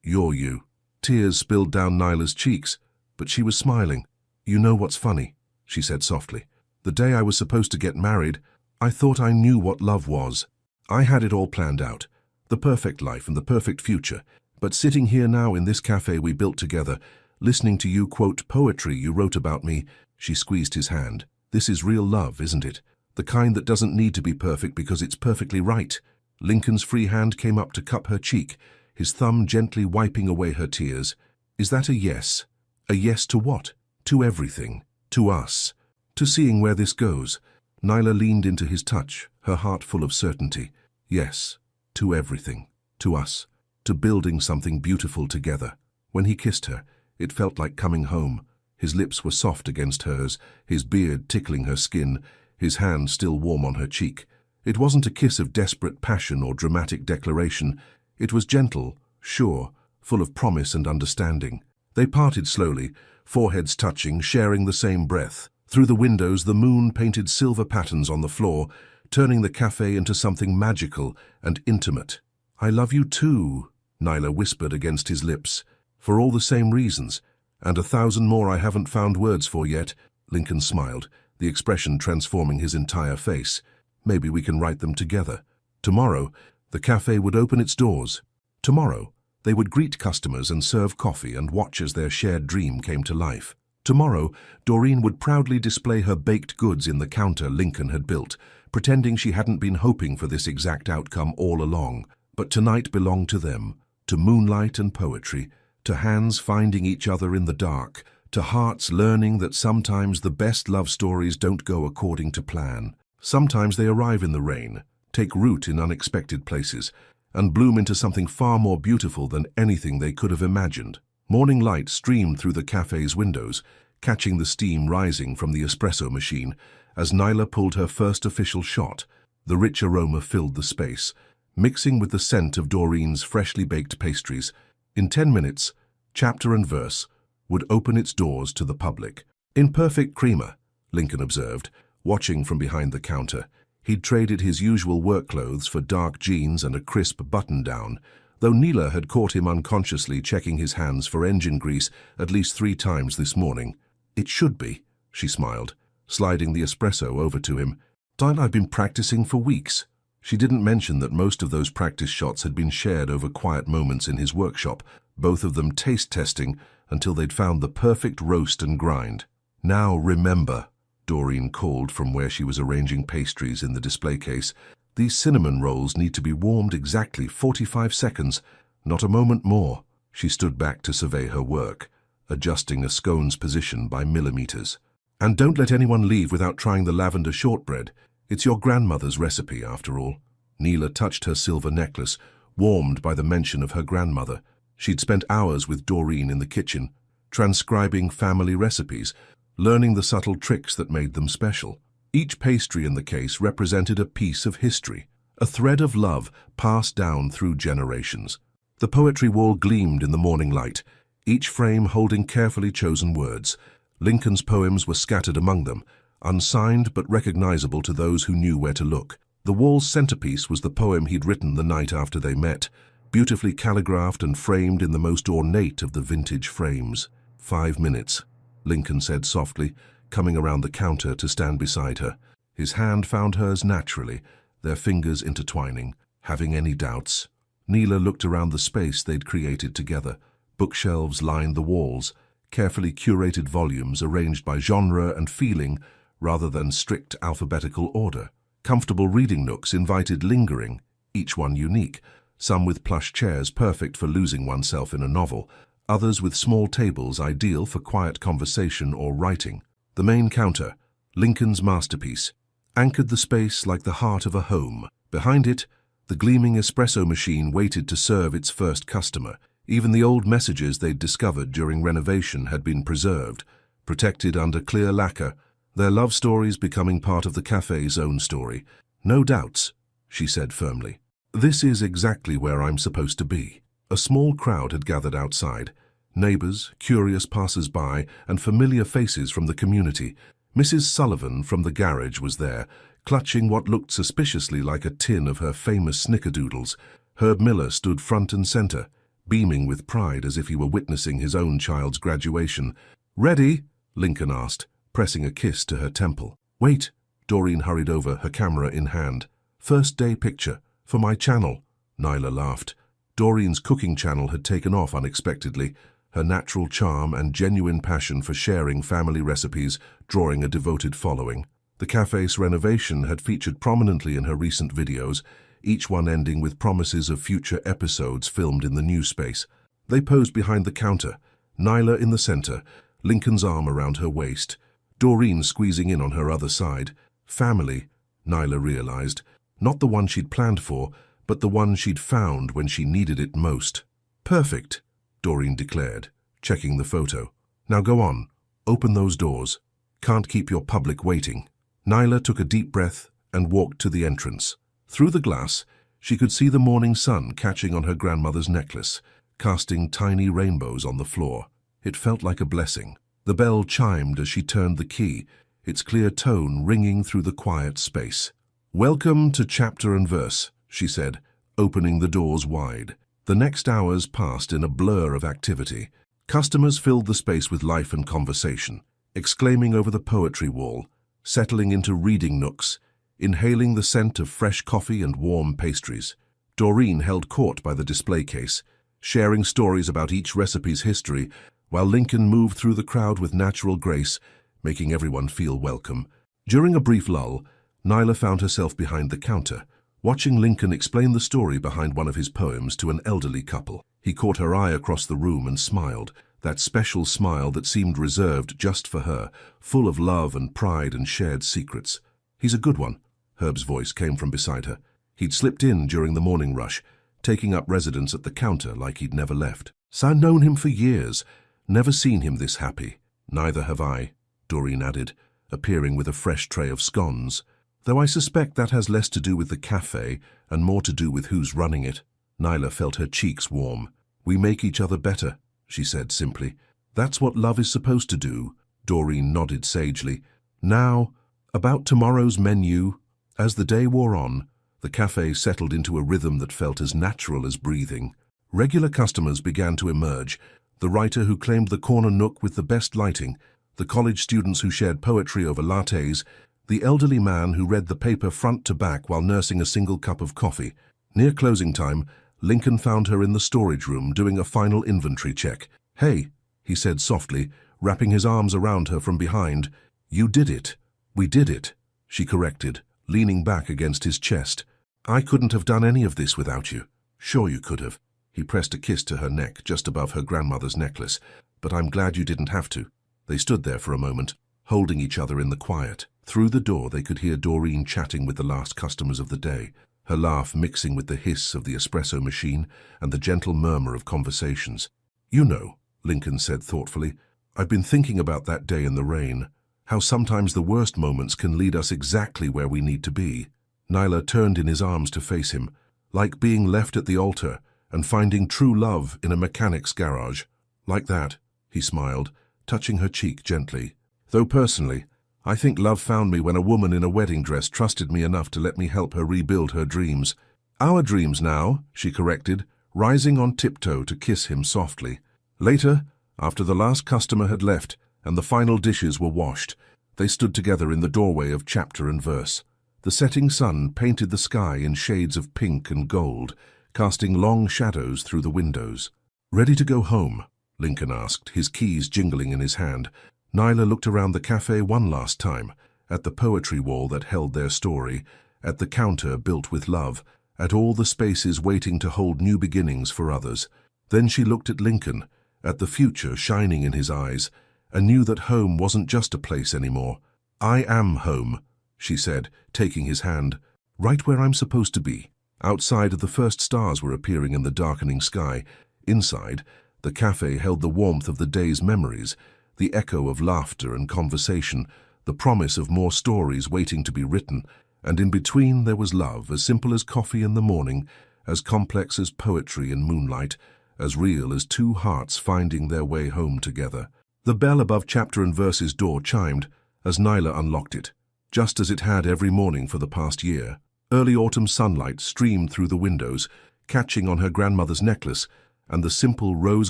you're you." Tears spilled down Nyla's cheeks, but she was smiling. "You know what's funny?" she said softly. "The day I was supposed to get married, I thought I knew what love was. I had it all planned out, the perfect life and the perfect future. But sitting here now in this cafe we built together, listening to you quote poetry you wrote about me," she squeezed his hand. "This is real love, isn't it? The kind that doesn't need to be perfect because it's perfectly right." Lincoln's free hand came up to cup her cheek, his thumb gently wiping away her tears. "Is that a yes? A yes to what? To everything. To us. To seeing where this goes." Nyla leaned into his touch, her heart full of certainty. "Yes, to everything. To us. To building something beautiful together." When he kissed her, it felt like coming home. His lips were soft against hers, his beard tickling her skin, his hand still warm on her cheek. It wasn't a kiss of desperate passion or dramatic declaration. It was gentle, sure, full of promise and understanding. They parted slowly, foreheads touching, sharing the same breath. Through the windows, the moon painted silver patterns on the floor, turning the cafe into something magical and intimate. "I love you too," Nyla whispered against his lips. "For all the same reasons, and 1,000 more I haven't found words for yet." Lincoln smiled, the expression transforming his entire face. "Maybe we can write them together." Tomorrow, the cafe would open its doors. Tomorrow, they would greet customers and serve coffee and watch as their shared dream came to life. Tomorrow, Doreen would proudly display her baked goods in the counter Lincoln had built, pretending she hadn't been hoping for this exact outcome all along. But tonight belonged to them, to moonlight and poetry, to hands finding each other in the dark, to hearts learning that sometimes the best love stories don't go according to plan. Sometimes they arrive in the rain, take root in unexpected places, and bloom into something far more beautiful than anything they could have imagined. Morning light streamed through the cafe's windows, catching the steam rising from the espresso machine. As Nyla pulled her first official shot, the rich aroma filled the space, mixing with the scent of Doreen's freshly baked pastries. In 10 minutes, Chapter and Verse would open its doors to the public. "In perfect creamer," Lincoln observed, watching from behind the counter. He'd traded his usual work clothes for dark jeans and a crisp button-down, though Neela had caught him unconsciously checking his hands for engine grease at least 3 times this morning. "It should be," she smiled, sliding the espresso over to him. "I've been practicing for weeks." She didn't mention that most of those practice shots had been shared over quiet moments in his workshop, both of them taste-testing until they'd found the perfect roast and grind. "Now remember," Doreen called from where she was arranging pastries in the display case, "these cinnamon rolls need to be warmed exactly 45 seconds, not a moment more." She stood back to survey her work, adjusting a scone's position by millimeters. "And don't let anyone leave without trying the lavender shortbread. It's your grandmother's recipe, after all." Neela touched her silver necklace, warmed by the mention of her grandmother. She'd spent hours with Doreen in the kitchen, transcribing family recipes, learning the subtle tricks that made them special. Each pastry in the case represented a piece of history, a thread of love passed down through generations. The poetry wall gleamed in the morning light, each frame holding carefully chosen words. Lincoln's poems were scattered among them, unsigned but recognizable to those who knew where to look. The wall's centerpiece was the poem he'd written the night after they met, beautifully calligraphed and framed in the most ornate of the vintage frames. 5 minutes, Lincoln said softly, coming around the counter to stand beside her. His hand found hers naturally, their fingers intertwining. Having any doubts? Neela looked around the space they'd created together. Bookshelves lined the walls, carefully curated volumes arranged by genre and feeling rather than strict alphabetical order. Comfortable reading nooks invited lingering, each one unique, some with plush chairs perfect for losing oneself in a novel, others with small tables ideal for quiet conversation or writing. The main counter, Lincoln's masterpiece, anchored the space like the heart of a home. Behind it, the gleaming espresso machine waited to serve its first customer. Even the old messages they'd discovered during renovation had been preserved, protected under clear lacquer, their love stories becoming part of the cafe's own story. "No doubts," she said firmly. "This is exactly where I'm supposed to be." A small crowd had gathered outside, neighbors, curious passers-by, and familiar faces from the community. Mrs. Sullivan from the garage was there, clutching what looked suspiciously like a tin of her famous snickerdoodles. Herb Miller stood front and center, beaming with pride as if he were witnessing his own child's graduation. "Ready?" Lincoln asked, pressing a kiss to her temple. "Wait," Doreen hurried over, her camera in hand. "First day picture, for my channel." Nyla laughed. Doreen's cooking channel had taken off unexpectedly, her natural charm and genuine passion for sharing family recipes drawing a devoted following. The cafe's renovation had featured prominently in her recent videos, each one ending with promises of future episodes filmed in the new space. They posed behind the counter, Nyla in the center, Lincoln's arm around her waist, Doreen squeezing in on her other side. Family, Nyla realized, not the one she'd planned for, but the one she'd found when she needed it most. "Perfect," Doreen declared, checking the photo. "Now go on, open those doors. Can't keep your public waiting." Nyla took a deep breath and walked to the entrance. Through the glass, she could see the morning sun catching on her grandmother's necklace, casting tiny rainbows on the floor. It felt like a blessing. The bell chimed as she turned the key, its clear tone ringing through the quiet space. "Welcome to Chapter and Verse," she said, opening the doors wide. The next hours passed in a blur of activity. Customers filled the space with life and conversation, exclaiming over the poetry wall, settling into reading nooks, inhaling the scent of fresh coffee and warm pastries. Doreen held court by the display case, sharing stories about each recipe's history, while Lincoln moved through the crowd with natural grace, making everyone feel welcome. During a brief lull, Nyla found herself behind the counter, watching Lincoln explain the story behind one of his poems to an elderly couple. He caught her eye across the room and smiled, that special smile that seemed reserved just for her, full of love and pride and shared secrets. "He's a good one," Herb's voice came from beside her. He'd slipped in during the morning rush, taking up residence at the counter like he'd never left. "I've known him for years, never seen him this happy." "Neither have I," Doreen added, appearing with a fresh tray of scones, "though I suspect that has less to do with the cafe and more to do with who's running it." Nyla felt her cheeks warm. "We make each other better," she said simply. "That's what love is supposed to do," Doreen nodded sagely. "Now, about tomorrow's menu." As the day wore on, the cafe settled into a rhythm that felt as natural as breathing. Regular customers began to emerge, the writer who claimed the corner nook with the best lighting, the college students who shared poetry over lattes, the elderly man who read the paper front to back while nursing a single cup of coffee. Near closing time, Lincoln found her in the storage room doing a final inventory check. "Hey," he said softly, wrapping his arms around her from behind. "You did it." "We did it," she corrected, leaning back against his chest. "I couldn't have done any of this without you." "Sure you could have." He pressed a kiss to her neck just above her grandmother's necklace. "But I'm glad you didn't have to." They stood there for a moment, holding each other in the quiet. Through the door they could hear Doreen chatting with the last customers of the day, her laugh mixing with the hiss of the espresso machine and the gentle murmur of conversations. "You know," Lincoln said thoughtfully. "I've been thinking about that day in the rain, how sometimes the worst moments can lead us exactly where we need to be." Nyla turned in his arms to face him, like being left at the altar and finding true love in a mechanic's garage. "Like that," he smiled, touching her cheek gently. "Though personally, I think love found me when a woman in a wedding dress trusted me enough to let me help her rebuild her dreams." "Our dreams now," she corrected, rising on tiptoe to kiss him softly. Later, after the last customer had left and the final dishes were washed, they stood together in the doorway of chapter and verse. The setting sun painted the sky in shades of pink and gold, casting long shadows through the windows. "Ready to go home?" Lincoln asked, his keys jingling in his hand. Nyla looked around the cafe one last time, at the poetry wall that held their story, at the counter built with love, at all the spaces waiting to hold new beginnings for others. Then she looked at Lincoln, at the future shining in his eyes, and knew that home wasn't just a place anymore. "I am home," she said, taking his hand, "right where I'm supposed to be." Outside, the first stars were appearing in the darkening sky. Inside, the cafe held the warmth of the day's memories, the echo of laughter and conversation, the promise of more stories waiting to be written, and in between there was love, as simple as coffee in the morning, as complex as poetry in moonlight, as real as two hearts finding their way home together. The bell above chapter and verse's door chimed as Nyla unlocked it, just as it had every morning for the past year. Early autumn sunlight streamed through the windows, catching on her grandmother's necklace and the simple rose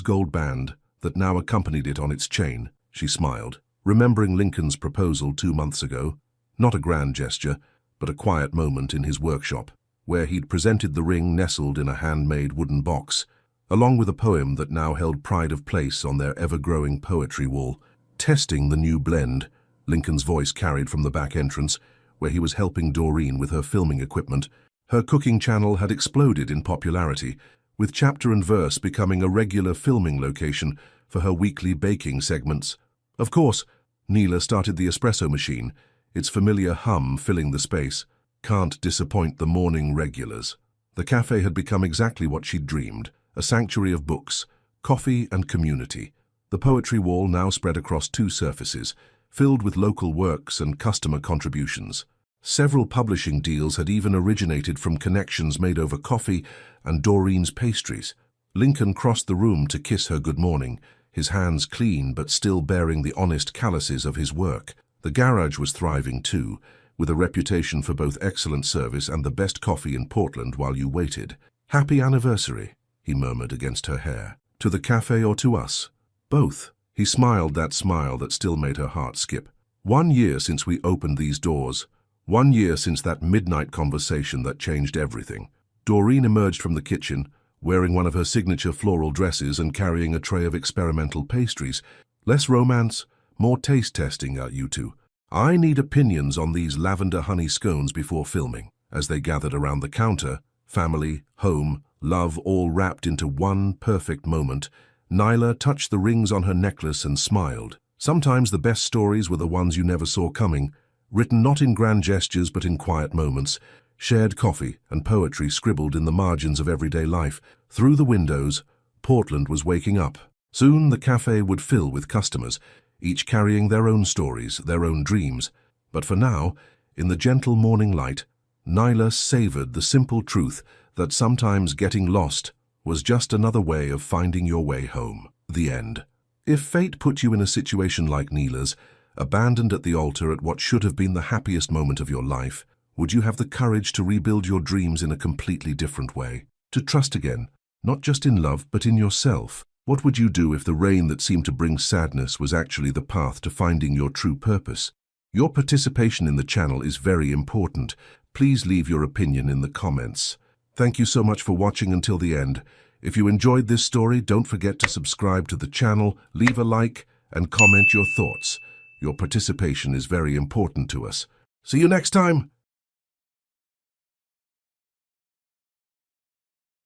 gold band that now accompanied it on its chain. She smiled, remembering Lincoln's proposal 2 months ago. Not a grand gesture, but a quiet moment in his workshop, where he'd presented the ring nestled in a handmade wooden box, along with a poem that now held pride of place on their ever-growing poetry wall. "Testing the new blend," Lincoln's voice carried from the back entrance, where he was helping Doreen with her filming equipment. Her cooking channel had exploded in popularity, with chapter and verse becoming a regular filming location for her weekly baking segments. Of course, Nyla started the espresso machine, its familiar hum filling the space. Can't disappoint the morning regulars. The cafe had become exactly what she'd dreamed, a sanctuary of books, coffee and community. The poetry wall now spread across 2 surfaces, filled with local works and customer contributions. Several publishing deals had even originated from connections made over coffee and Doreen's pastries. Lincoln crossed the room to kiss her good morning, his hands clean but still bearing the honest calluses of his work. The garage was thriving too, with a reputation for both excellent service and the best coffee in Portland while you waited. "Happy anniversary," he murmured against her hair. "To the cafe or to us?" "Both." He smiled that smile that still made her heart skip. 1 year since we opened these doors. 1 year since that midnight conversation that changed everything. Doreen emerged from the kitchen, wearing one of her signature floral dresses and carrying a tray of experimental pastries. "Less romance, more taste testing, you two. I need opinions on these lavender honey scones before filming." As they gathered around the counter, family, home, love all wrapped into one perfect moment, Nyla touched the rings on her necklace and smiled. Sometimes the best stories were the ones you never saw coming, written not in grand gestures but in quiet moments, shared coffee and poetry scribbled in the margins of everyday life. Through the windows, Portland was waking up. Soon the cafe would fill with customers, each carrying their own stories, their own dreams. But for now, in the gentle morning light, Nyla savored the simple truth that sometimes getting lost was just another way of finding your way home. The end. If fate put you in a situation like Nyla's, abandoned at the altar at what should have been the happiest moment of your life, would you have the courage to rebuild your dreams in a completely different way? To trust again, not just in love, but in yourself? What would you do if the rain that seemed to bring sadness was actually the path to finding your true purpose? Your participation in the channel is very important. Please leave your opinion in the comments. Thank you so much for watching until the end. If you enjoyed this story, don't forget to subscribe to the channel, leave a like, and comment your thoughts. Your participation is very important to us. See you next time!